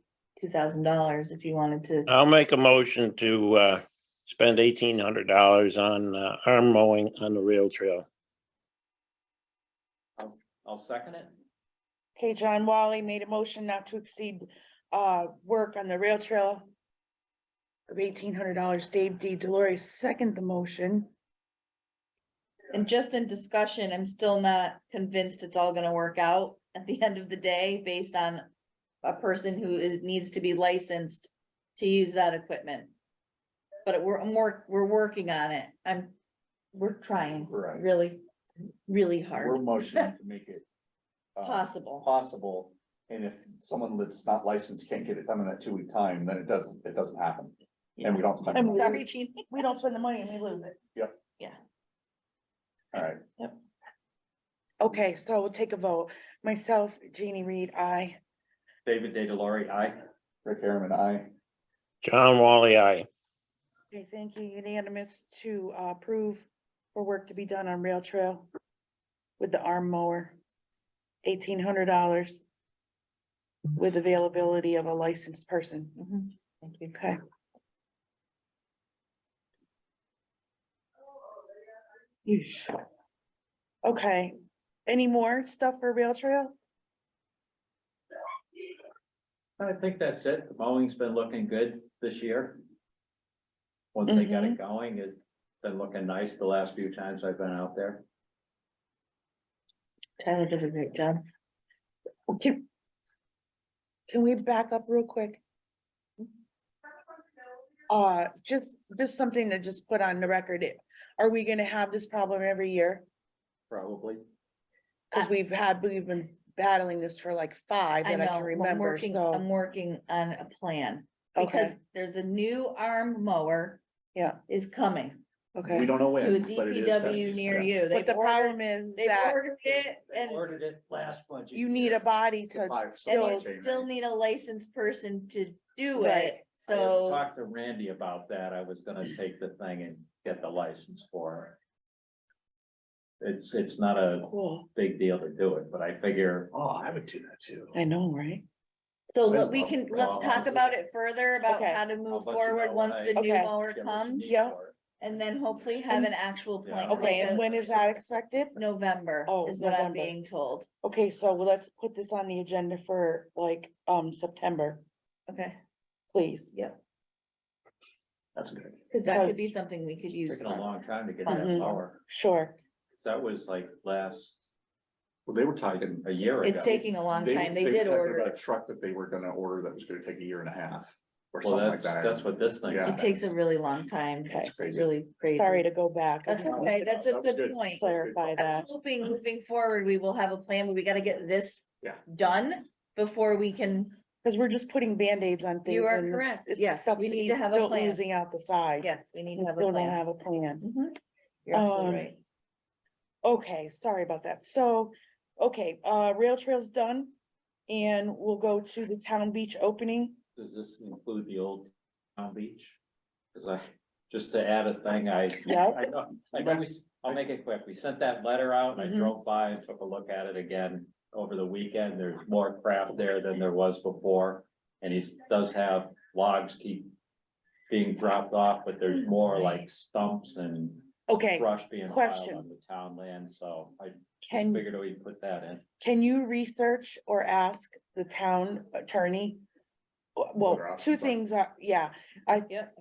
$2,000 if you wanted to. I'll make a motion to spend $1,800 on arm mowing on the rail trail. I'll second it. Okay, John Wally made a motion not to exceed, work on the rail trail of $1,800. Dave D. Delory second the motion. And just in discussion, I'm still not convinced it's all gonna work out at the end of the day, based on a person who needs to be licensed to use that equipment. But we're working on it. We're trying Right. really, really We're hard, motioning to make it. possible. Possible, and if someone that's not licensed can't get it done in that 2-week time, then it doesn't happen. And we don't spend. And money. Sorry, Gene. We don't spend the money and we lose it. All right, Okay, so we'll take a vote. Myself, Jeannie Reed, I. David De Delory, aye. Rick Harriman, I. John Wally, aye. Okay, thank you. Unanimous to approve for work to be done on rail trail with the arm mower. $1,800 with availability of a licensed person. Mhm. Thank you. Okay. Yeesh. Okay, any more stuff for rail trail? I think that's it. The mowing's been looking good this year. Once they got it going, it's been looking nice the last few times I've been out there. Tyler does a great job. Can we back up real quick? Just something to just put on the record. Are we gonna have this problem every year? Probably. Cause we've been battling this for like 5 I that I know, can I'm remember, working, so, I'm working on a plan, because okay, there's a new arm mower yeah, is coming We okay. don't know to a when, but it is. DPW coming. near Yeah. you. But the problem is They've that ordered it, and Ordered it last budget. you need a body to, Five, and supply you chain, still right? need a licensed person to do Right. it, I so. talked to Randy about that. I was gonna take the thing and get the license for it. It's not a cool, big deal to do it, but I figure, Oh, I would do that too. I know, right? So Well, let's talk about it further about Okay. how to I'll move let you forward know once when the I new Okay. mower get what you comes. need Yeah. for it. And then hopefully have an actual Yeah. plan. Okay, like and a- when is that expected? November Oh, is what I'm November. being told. Okay, so let's put this on the agenda for like, September, Okay. please. Yep. That's good. Cause that could be Because- something we could use. Taking a long time to get Funds. that power. Sure, That was like last, Well, they were talking. a year ago. It's taking a long time. They were did talking order about it. A truck that they were gonna order that was gonna take a year and a half. Or Well, something like that's that. what this thing. Yeah. It takes a really long time. Okay. It's Crazy. really crazy. sorry to go back. I That's just okay. wanted to That's a That was good good. point. Clarify I'm that. hoping moving forward, we will have a plan, but we gotta get this Yeah. done before we can, Because we're just putting Band-Aids on things. you are and correct. it's Yes, we need to subsidies have a still plan. Losing out the side. Yes, we need We to have a still don't plan. have a plan. Mhm. You're absolutely Um, right. Okay, sorry about that. So, okay, rail trail's done. And we'll go to the town beach opening. Does this include the old town beach? Cause just to add a thing, Yeah. I know I'll make it quick. We sent that letter out and I Mhm. drove by and took a look at it again over the weekend. There's more craft there than there was before. And he does have logs keep being dropped off, but there's more like stumps and Okay, brush being piled question. on the town land, so I just can, figured we'd put that in. can you research or ask the town attorney? Well, What our two options are. things are, yeah, Yep.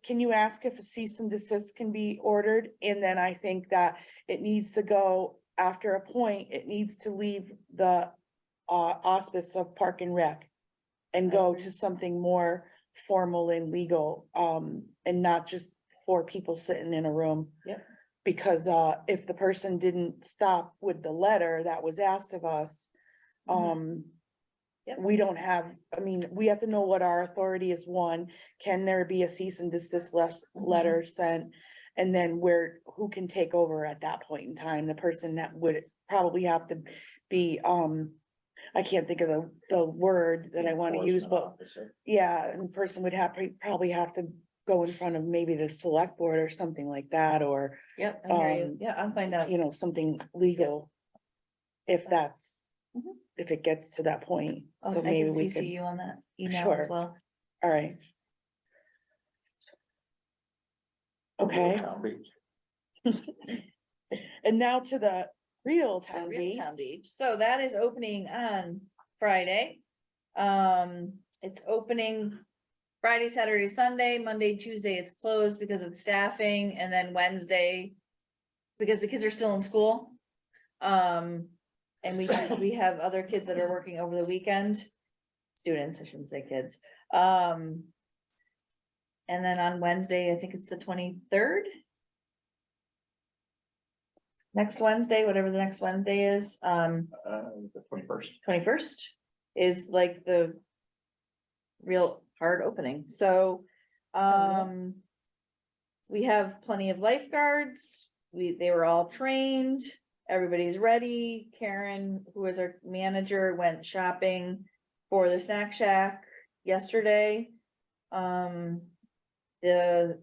can you ask if a cease and desist can be ordered? And then I think that it needs to go, after a point, it needs to leave the auspice of Park and Rec. And I go agree. to something more formal and legal, and not just four people sitting in a room. Yep. Because, if the person didn't stop with the letter that was asked of us, Mhm. Yep. we don't have, I mean, we have to know what our authority is, one, can there be a cease and desist letter sent? And then who can take over at that point in time, the person that would probably have to be, I can't think of the word that I wanna use, Enforcement but officer. yeah, and the person would probably have to go in front of maybe the select board or something like that, or, Yep, I hear you. um, Yeah, I'll find out. you know, something legal. If that's, Mhm. if it gets to that point, Oh, so I maybe can we CC could, you on that email Sure. as well. all right. Okay, Town beach. and now to the real The town Real beach. Town Beach. So that is opening on Friday. It's opening Friday, Saturday, Sunday, Monday, Tuesday, it's closed because of staffing, and then Wednesday, because the kids are still in school. And we have other kids that are working over the weekend, students, I shouldn't say kids. And then on Wednesday, I think it's the 23rd. Next Wednesday, whatever the next Wednesday is, The 21st. 21st is like the real hard opening, so, we have plenty of lifeguards, they were all trained, everybody's ready. Karen, who is our manager, went shopping for the snack shack yesterday. The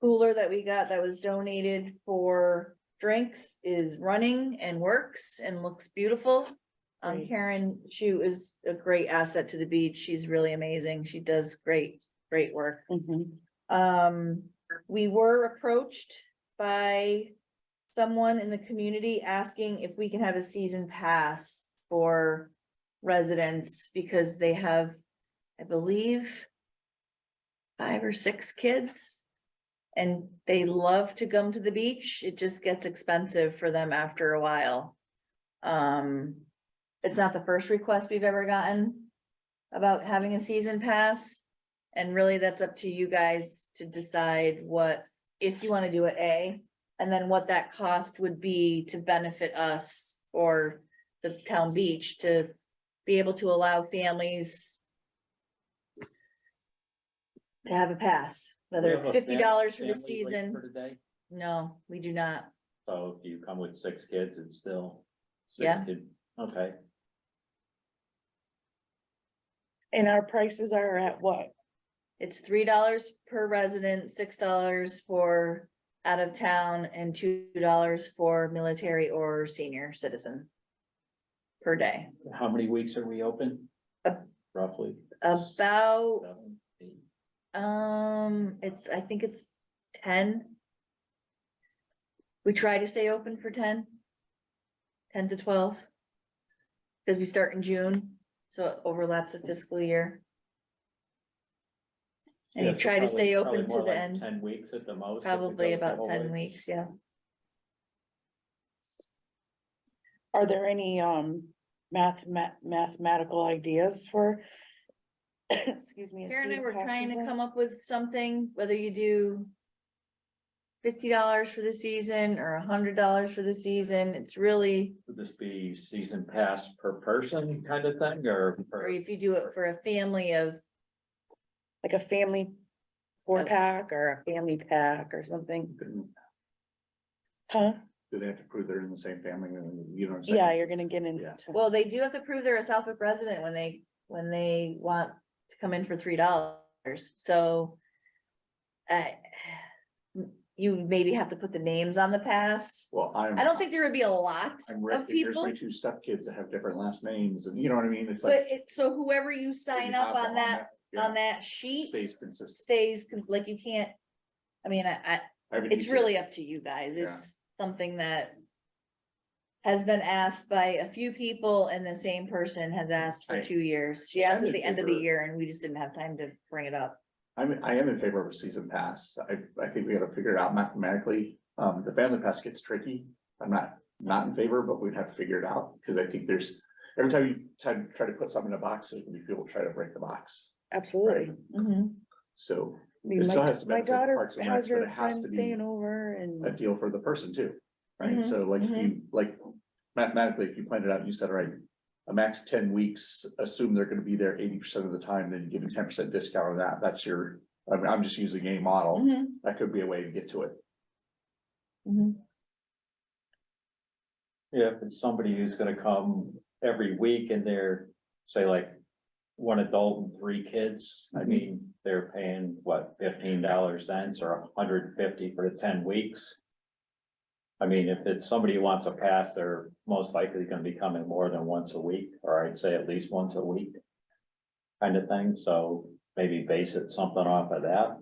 cooler that we got that was donated for drinks is running and works and looks beautiful. Great. Karen, she is a great asset to the beach. She's really amazing. She does great work. Mhm. We were approached by someone in the community asking if we can have a season pass for residents because they have, I believe, 5 or 6 kids. And they love to come to the beach. It just gets expensive for them after a while. It's not the first request we've ever gotten about having a season pass. And really, that's up to you guys to decide what, if you want to do it, and then what that cost would be to benefit us or the town beach to be able to allow families to have a pass, whether it's $50 for the season. For today, No, we do not. so if you come with 6 kids, it's still. Yeah. Okay, And our prices are at what? It's $3 per resident, $6 for out of town, and $2 for military or senior citizen per day. how many weeks are we open? Uh, Roughly? About, 7, 8? I think it's 10. We try to stay open for 10 to 12. Cause we start in June, so it overlaps a fiscal year. And you Yeah, so try to probably- stay probably open to more the like end, 10 weeks at the most. if it probably goes the about whole 10 way. weeks, yeah. Are there any, mathematical ideas for? Excuse me. a Karen and I season were pass trying to season? come up with something, whether you do $50 for the season or $100 for the season. It's really, Would this be season pass per person kind of thing, or? or if you do it for a family of, Like a family Oh. 4-pack or a family pack or something, huh? Do they have to prove they're in the same family, and you know what I'm saying? Yeah, you're gonna get into. Yeah. well, they do have to prove they're a Southwick resident when they want to come in for $3. So you maybe have to put the names on the pass. Well, I don't think there would be a lot I'm Rick, of and there's people, my two stepkids that have different last names, and you know what I mean, it's but like. so whoever you sign up on that, yeah, that sheet Stays consistent. stays, like you can't, I mean, it's really up to you guys. Yeah. It's something that has been asked by a few people and the same person has asked for I- 2 years. She asked I'm at in the end of the favor- year and we just didn't have time to bring it up. I am in favor of a season pass. I think we gotta figure it out mathematically. The family pass gets tricky. I'm not in favor, but we'd have to figure it out, because I think there's, every time you try to put something in a box, there's gonna be people try to break the box. Absolutely. So I mean, It still my, has to my benefit daughter Parks and has Recs, but her it has friend to be staying over a and, deal for the person too, right? Mhm, So like, if you, like mathematically, if you planned it out, you said, all right, a max 10 weeks, assume they're gonna be there 80% of the time, then you give a 10% discount on that. That's your, I mean, I'm just using a model. Mhm, That could be a way to get to it. mhm. Yeah, if it's somebody who's gonna come every week and they're, say like, one adult and 3 kids, I mean, they're paying, what, $15 cents or $150 for the 10 weeks? I mean, if it's somebody who wants a pass, they're most likely gonna be coming more than once a week, or I'd say at least once a week. Kind of thing, so maybe base it something off of that.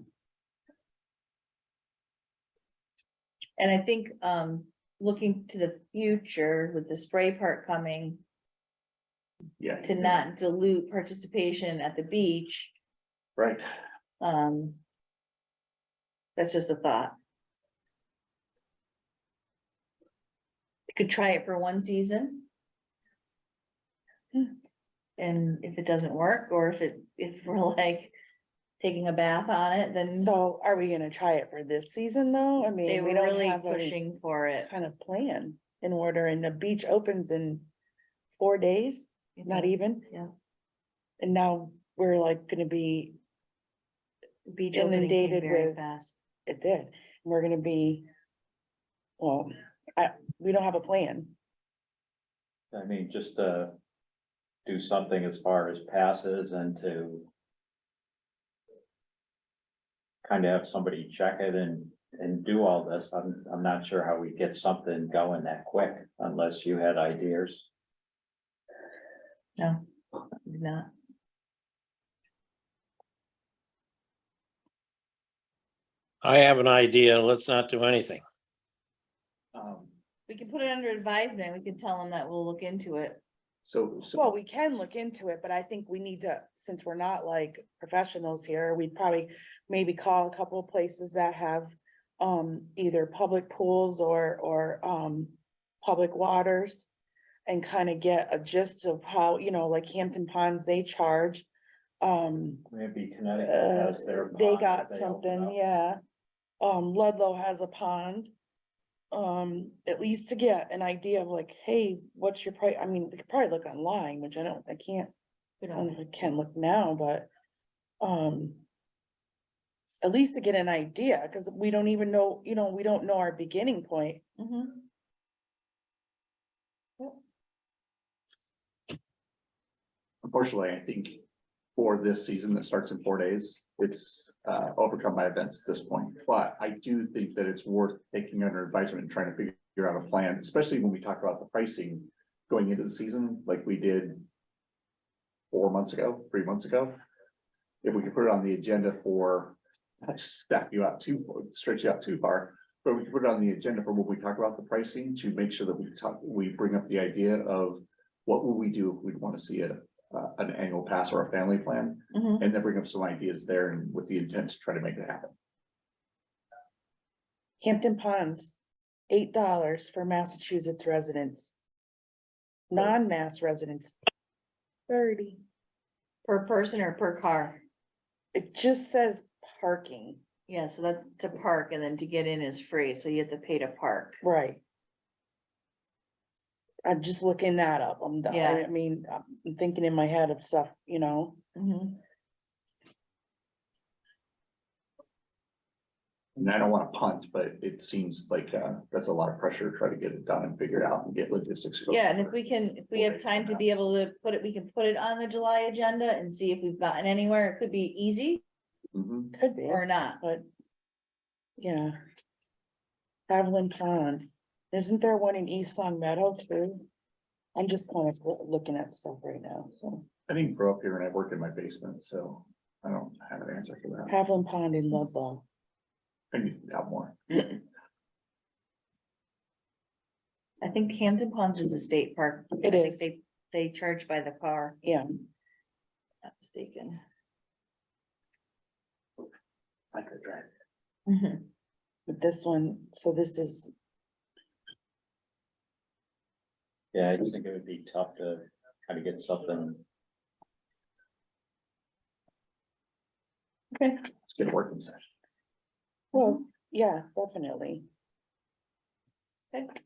And I think, looking to the future with the spray park coming, Yeah. to not dilute participation at the beach, Right. that's just a thought. You could try it for 1 season. And if it doesn't work, or if we're like taking a bath on it, then so are we gonna try it for this season though? I they mean, were we don't really have any pushing for it. kind of plan in order, and the beach opens in 4 days, not even. Yeah. And now we're like gonna be, Beach opening came inundated very with- fast. it did, and we're gonna be. Well, we don't have a plan. I mean, just to do something as far as passes and to kind of have somebody check it and do all this. I'm not sure how we get something going that quick unless you had ideas. No, did not. I have an idea. Let's not do anything. We can put it under advisement. We can tell them that we'll look into it. So, Well, we can look into it, but I think we need to, since we're not like professionals here, we'd probably maybe call a couple of places that have. Either public pools or public waters. And kind of get a gist of how, like Hampton Ponds, they charge. Maybe Connecticut has their. They pond got that they open something, up. yeah. Ludlow has a pond. At least to get an idea of like, hey, what's your price? I mean, we could probably look online, which I can't, We I don't- don't know if I can look now, but. At least to get an idea, because we don't even know, we don't know our beginning point. Mhm. unfortunately, I think for this season that starts in 4 days, it's overcome by events at this point. But I do think that it's worth taking under advisement and trying to figure out a plan, especially when we talk about the pricing going into the season, like we did 4 months ago, 3 months ago. If we could put it on the agenda for, not just stretch you out too far, but we could put it on the agenda for when we talk about the pricing to make sure that we bring up the idea of what would we do if we'd want to see an annual pass or a family plan, Mhm. and then bring up some ideas there and with the intent to try to make it happen. Hampton Ponds, $8 for Massachusetts residents. Non-Mass residents, 30. Per person or per car? It just says parking, Yeah, so that's to park and then to get in is free, so you have to pay to park. right? I'm just looking that up. Yeah. I mean, I'm thinking in my head of stuff, Mhm. And I don't wanna punt, but it seems like, that's a lot of pressure to try to get it done and figure it out and get logistics. Yeah, and if we have time to be able to put it, we can put it on the July agenda and see if we've gotten anywhere. It could be easy Mhm. Could be, or not. but. Yeah. Haviland Pond, isn't there one in East Long Meadow too? I'm just kind of looking at stuff right now, so. I think grow up here and I work in my basement, so I don't have an answer for that. Haviland Pond in Ludlow. I need to have more. I think Hampton Ponds is a state park. It I think is. They charge by the car, Yeah, not mistaken. I could drive. Mhm. but this one, so this is, Yeah, I just think it would be tough to kind of get something. Let's get a working session. well, yeah, definitely. Okay.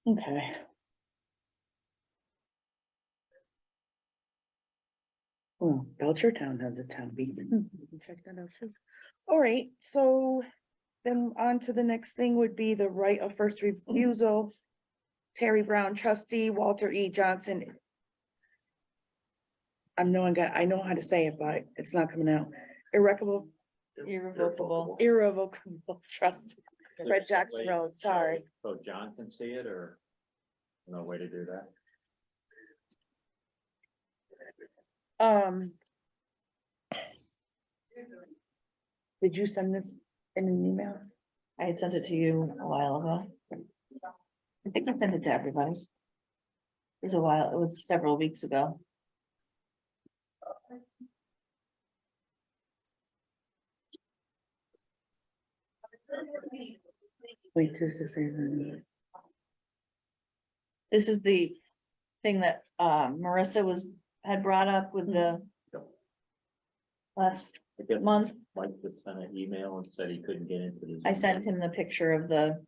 Okay. Well, Belchertown has a town meeting. We can check that out too. All right, so then on to the next thing would be the right of first refusal. Terry Brown trustee, Walter E. Johnson. I know how to say it, but it's not coming out. Irrevocable trust, Is there Fred some Jackson way- Road, sorry. So John can see it or no way to do that? Did you send this in an email? I had sent it to you a while ago. I think I sent it to everybody. It was a while, it was several weeks ago. Wait, 268. This is the thing that Marissa had brought up with the last I guess month. Mike just sent an email and said he couldn't get into the. I sent him the picture of the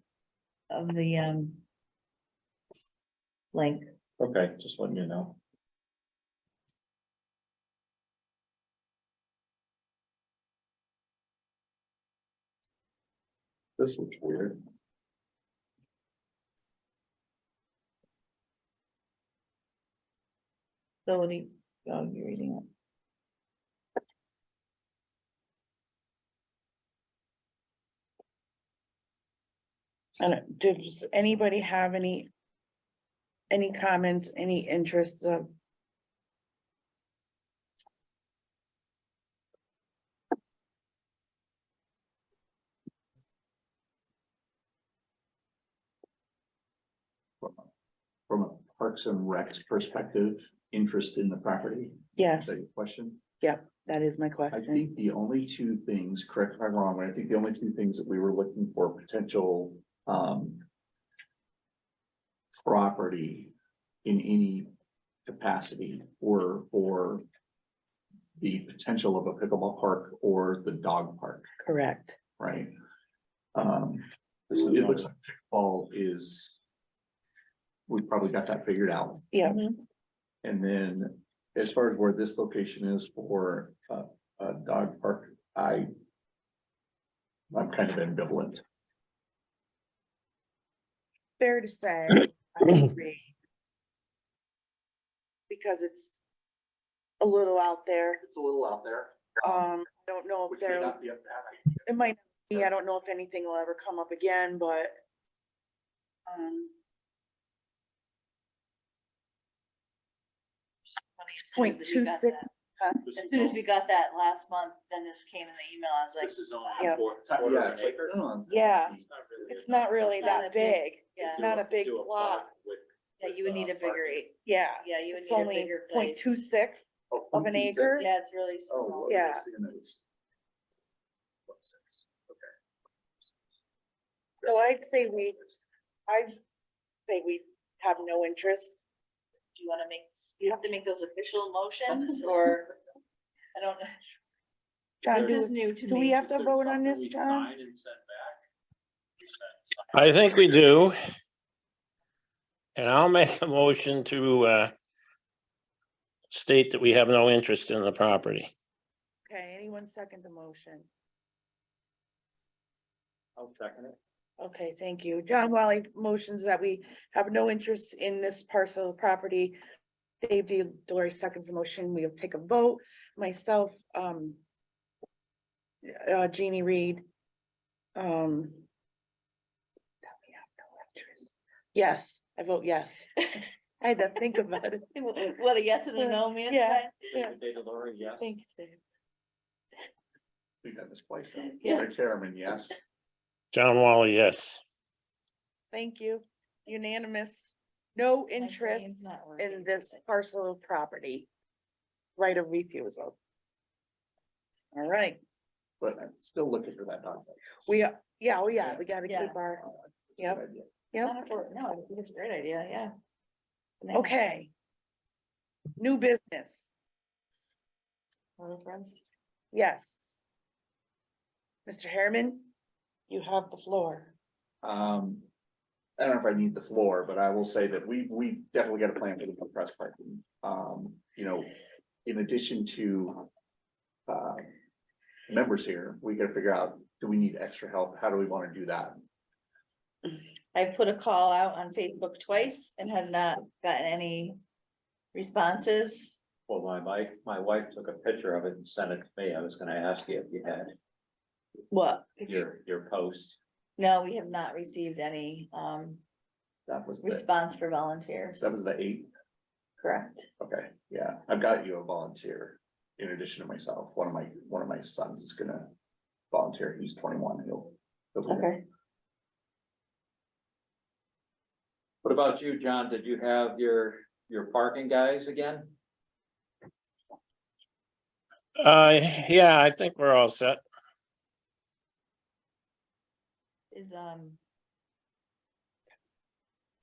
link. Okay, just letting you know. This looks weird. So what do you, oh, you're reading it. And does anybody have any comments, any interests of? From a Parks and Recs perspective, interest in the property? Yes, Is that your question? that is my I question. think the only two things, correct if I'm wrong, but I think the only two things that we were looking for potential, property in any capacity were for the potential of a pickleball park or the dog park, Correct. right? This is It one looks of- like pickleball is, we probably got that figured out. Yeah, And then as far as where this location is for a dog park, I'm kind of ambivalent. fair to say, I agree. Because it's a little out there. It's a little out there. I don't know if Which may there, not be a bad idea. it might not be, I don't know if anything will ever come up again, but. Point 2.6. As soon as we got that last month, then this came in the email, I was like, This is only Yeah. a quarter of an acre. Yeah, It's not really it's not really It's not that that big. big. Yeah. Yeah. not a big Do a lot. park with- Yeah, you would need a bigger, Yeah, yeah, you would it's need a only bigger point place. 2.6 Oh, of an 0.26. acre. Yeah, it's really Oh, small. okay, Yeah. seeing that it's- So I'd say we have no interest. Do you wanna make, you have to make those official motions, or? I don't know. John, This is new to do we me. have to Is there vote on something this, we John? sign and send back? We send- I think we do. And I'll make a motion to state that we have no interest in the property. Okay, anyone second the motion? I'll second it. Okay, thank you. John Wally motions that we have no interest in this parcel of property. Dave Delory seconds the motion. We'll take a vote. Myself, Jeannie Reed. We have no interest. Yes, I vote yes. I had to think about it. What, a yes and a no, man? Yeah. Yeah. David Data Lori, yes. Thanks, Dave. We got misplaced. Huh? Yeah. Rick Chairman, yes. John Wally, yes. Thank you. Unanimous. No My interest brain's not working in this today. parcel of property. Right of refusal. All right, But I'm still looking for that document. yeah, oh yeah, we gotta Yeah. keep our, It's a Yep. good idea. yep, No, I think it's a great idea, yeah. okay. New business, Hello, friends. yes. Mr. Harriman, you have the floor. I don't know if I need the floor, but I will say that we definitely got a plan for the press parking. You know, in addition to. Members here, we gotta figure out, do we need extra help? How do we wanna do that? I put a call out on Facebook twice and have not gotten any responses. Well, my wife took a picture of it and sent it to me. I was gonna ask you if you had What? your post. No, we have not received any, That was response for volunteers, that was the 8th. correct? Okay, yeah, I've got you a volunteer. In addition to myself, one of my sons is gonna volunteer. He's 21. He'll be there. Okay. What about you, John? Did you have your parking guys again? Yeah, I think we're all set. Is,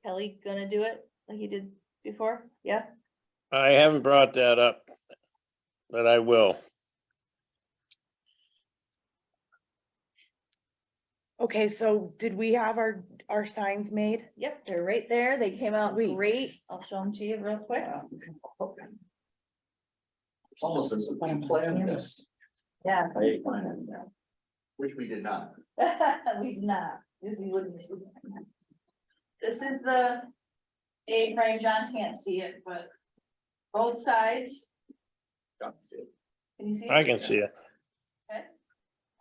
Kelly gonna do it like he did before? Yeah? I haven't brought that up, but I will. Okay, so did we have our signs made? Yep, they're right there. They came out Sweet. great. I'll show them to you real quick. It's almost as if we planned this, Yeah. which we did not. We did not. This we wouldn't. This is the A-frame. John can't see it, but both sides. Got to see it. Can you see it? I can see it.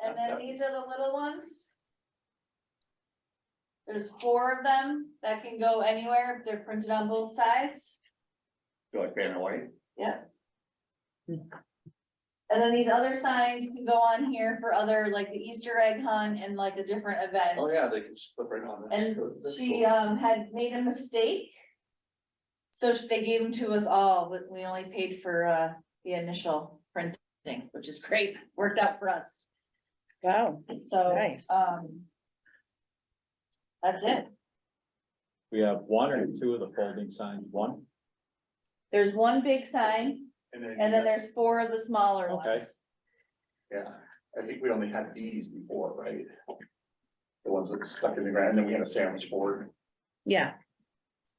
And then these are the little ones. There's 4 of them that can go anywhere if they're printed on both sides. You like Banner White? Yeah. And then these other signs can go on here for other, like the Easter egg hunt and like a different event. Oh, yeah, they can just flip right on this. And That's she, cool. had made a mistake. So they gave them to us all, but we only paid for, the initial printing, which is great, worked out for us. Wow, So, Nice. That's it. We have 1 or 2 of the folding signs, 1. There's one big sign and then there's 4 of the smaller Okay. ones. Yeah, I think we only had these before, right? The ones that were stuck in the ground, and then we had a sandwich board. Yeah.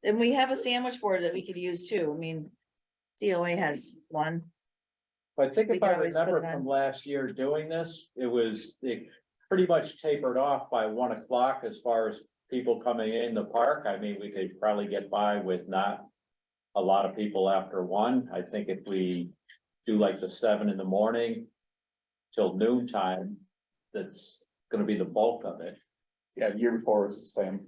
And we have a sandwich board that we could use too. I mean, COA has one. I think We if can I always put remember it on. from last year doing this, it pretty much tapered off by 1 o'clock as far as people coming in the park. I mean, we could probably get by with not a lot of people after 1. I think if we do like the 7 in the morning till noon time, that's gonna be the bulk of it. Yeah, the year before was the same.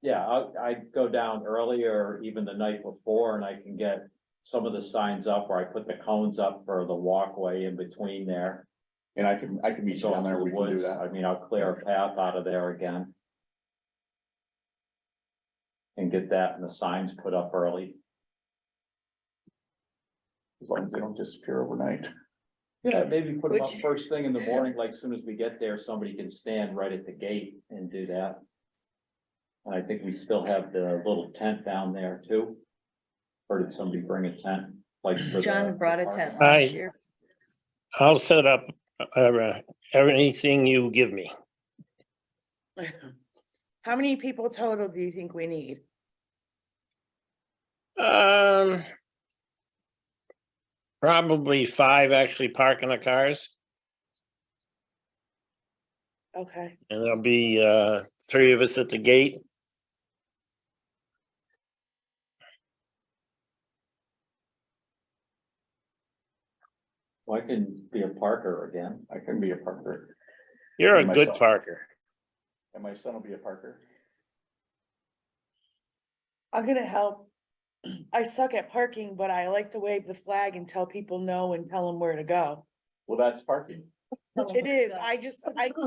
Yeah, I go down early or even the night before and I can get some of the signs up where I put the cones up for the walkway in between there. And I can meet you Go down there. through We the can do woods. that. I mean, I'll clear a path out of there again. And get that and the signs put up early. As long as they don't disappear overnight. Yeah, maybe put them up Which- first thing in the morning, like soon as we get there, somebody can stand right at the gate and do that. And I think we still have the little tent down there too. Or did somebody bring a tent? Like for the- John brought a tent I- last year. I'll set up anything you give me. How many people total do you think we need? Probably 5 actually parking the cars, Okay, and there'll be 3 of us at the gate. Well, I can be a Parker again. I can be a Parker, You're a And good myself. parker. and my son will be a Parker. I'm gonna help. I suck at parking, but I like to wave the flag and tell people no and tell them where to go. Well, that's parking. It is, I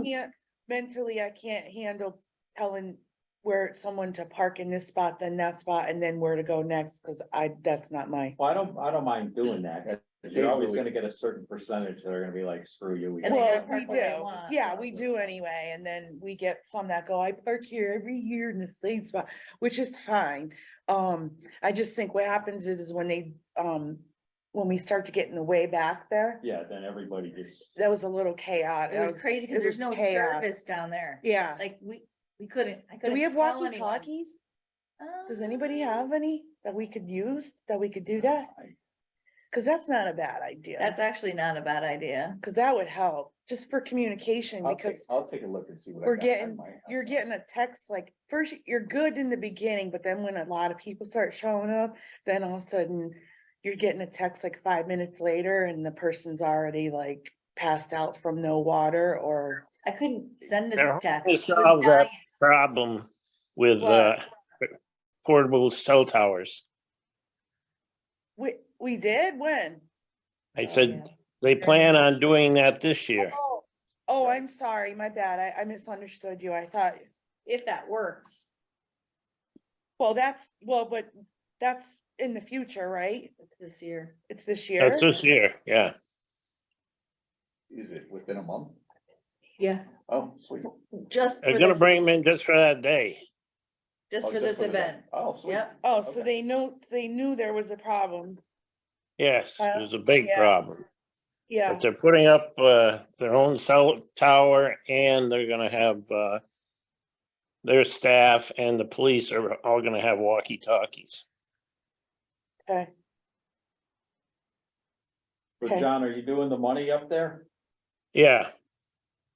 can't, mentally, I can't handle telling where someone to park in this spot, then that spot, and then where to go next, cause that's not my. Well, I don't mind doing that. 'Cause You're Dave's always really- gonna get a certain percentage that are gonna be like, screw you. we And they don't gotta Well, want we park where they do, want. yeah, we do anyway, and then we get some that go, I park here every year in the same spot, which is fine. I just think what happens is when they, when we start to get in the way back there, Yeah, then everybody just. that was a little chaotic. It was crazy because it there's was no chaos. service down there. Yeah, Like, we couldn't, I do couldn't we have call anyone. walkie-talkies? Does anybody have any that we could use, that we could do that? Cause that's not a bad idea. That's actually not a bad idea. Cause that would help, just for communication, because I'll take a look and see what. we're I've got on getting, my house. you're getting a text, like, first, you're good in the beginning, but then when a lot of people start showing up, then all of a sudden, you're getting a text like 5 minutes later and the person's already like passed out from no water or. I couldn't send Yeah, a text. it's It was solved that dying. problem with What? portable cell towers. We did, when? I Oh, said yeah. they plan on doing that this year. Oh, I'm sorry, my bad, I misunderstood you, I thought, If that works, but that's in the future, right? it's this year. It's this year? That's this year, yeah. Is it within a month? Yeah. Oh, sweet. Just They're for gonna this, bring them in just for that day. just Oh, for this the event. Oh, sweet. Yep. Oh, so Okay. they knew there was a problem, Yes, it was a big Yeah. problem. yeah, But they're putting up their own cell tower, and they're gonna have their staff and the police are all gonna have walkie-talkies. okay. But Okay. John, are you doing the money up there? Yeah,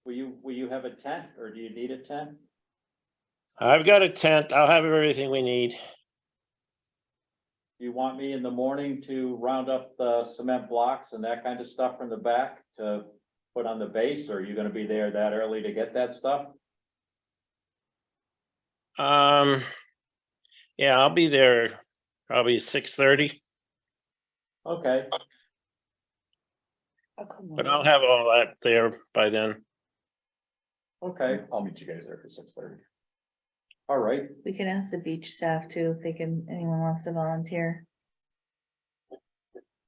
Will you have a tent or do you need a tent? I've got a tent. I'll have everything we need. Do you want me in the morning to round up the cement blocks and that kind of stuff from the back to put on the base? Or are you gonna be there that early to get that stuff? Yeah, I'll be there probably 6:30, Okay, Oh, come but on. I'll have all that there by then. okay, I'll meet you guys there for 6:30. all right. We can ask the beach staff too, if anyone wants to volunteer.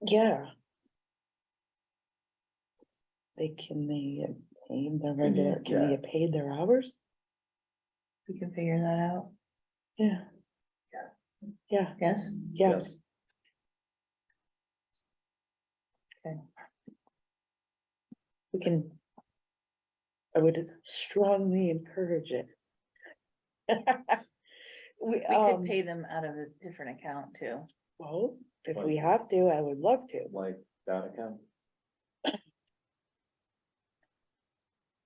Yeah. They get paid their regular, can they get paid their hours? We can figure that out. Yeah. Yeah, Yes? yes. We can, I would strongly encourage it. We, we could pay them out of a different account too. well, if we have to, I would love to. Like that account,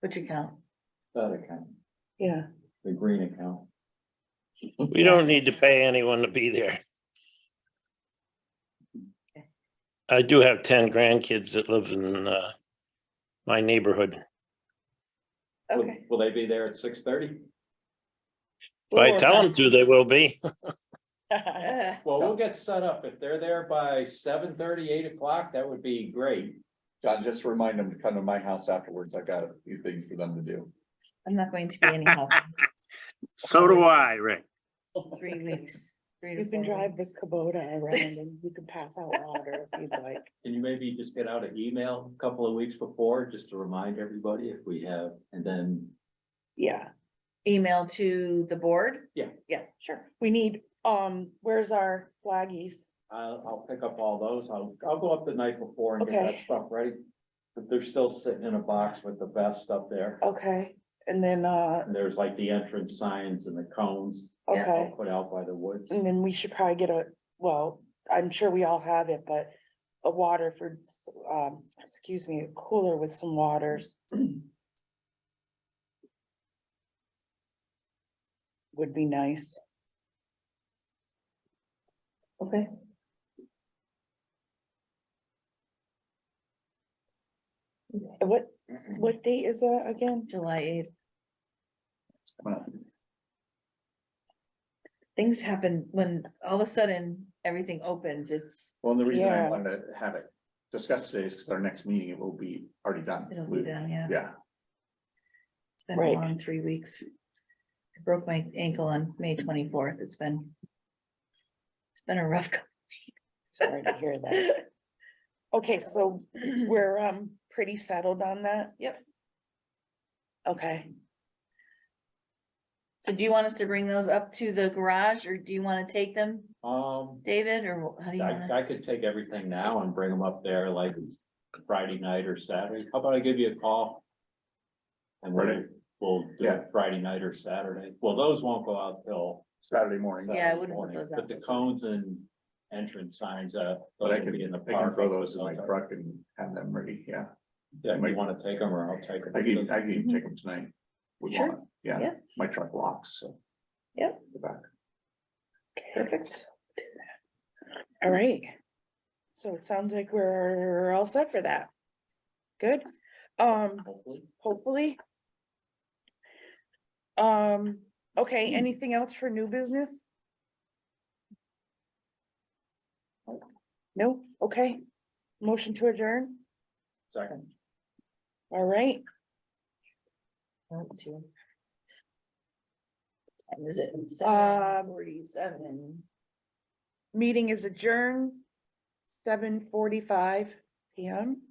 Which account? that account, Yeah, the green account. We don't need to pay anyone to be there. I do have 10 grandkids that live in my neighborhood. Okay. Will they be there at 6:30? If I tell them to, they will be. Well, we'll get set up. If they're there by 7:30, 8 o'clock, that would be great. John, just remind them to come to my house afterwards. I've got a few things for them to do. I'm not going to be any help. So do I, Rick. 3 weeks. 3 to You can 4 drive the weeks. Kubota around and you can pass out water if you'd like. Can you maybe just get out an email a couple of weeks before, just to remind everybody if we have, and then, Yeah, Email to the board? Yeah. Yeah, sure. we need, where's our flaggies? I'll pick up all those. I'll go up the night before and get Okay. that stuff ready. But they're still sitting in a box with the vest up there. Okay, and then, And there's like the entrance signs and the cones. Yeah. okay, All put out by the woods. and then we should probably get well, I'm sure we all have it, but a water for, excuse me, a cooler with some waters. Would be nice. Okay. What date is that again? July 8th. Well, Things happen when all of a sudden everything opens, Well, and the reason I Yeah. wanted to have it discussed today is because our next meeting, it will be already done. it'll be done, yeah. Yeah, It's been a Right. long 3 weeks. I broke my ankle on May 24th. It's been a rough. Sorry to hear that. Okay, so we're, pretty settled on that? Yep. Okay, So do you want us to bring those up to the garage or do you want to take them, David, or how do you want to? I could take everything now and bring them up there like Friday night or Saturday. How about I give you a call? And Friday. we'll do Yeah. it Friday night or Saturday. Well, those won't go out till Saturday morning. Yeah, I Saturday wouldn't put morning, those but out the till cones and entrance signs, But I those will can, be in the I can park. throw those in my truck and have them ready, yeah. Yeah, if you wanna take them or I'll take them. I can even take them tonight. We Sure. want, yeah, Yeah. my truck locks, so. Yep. The back. Perfect. all right. So it sounds like we're all set for that. Good, Hopefully. hopefully. Okay, anything else for new business? No, okay. Motion to adjourn, Second. all right. Time is it? 7:47. Meeting is adjourned, 7:45 PM.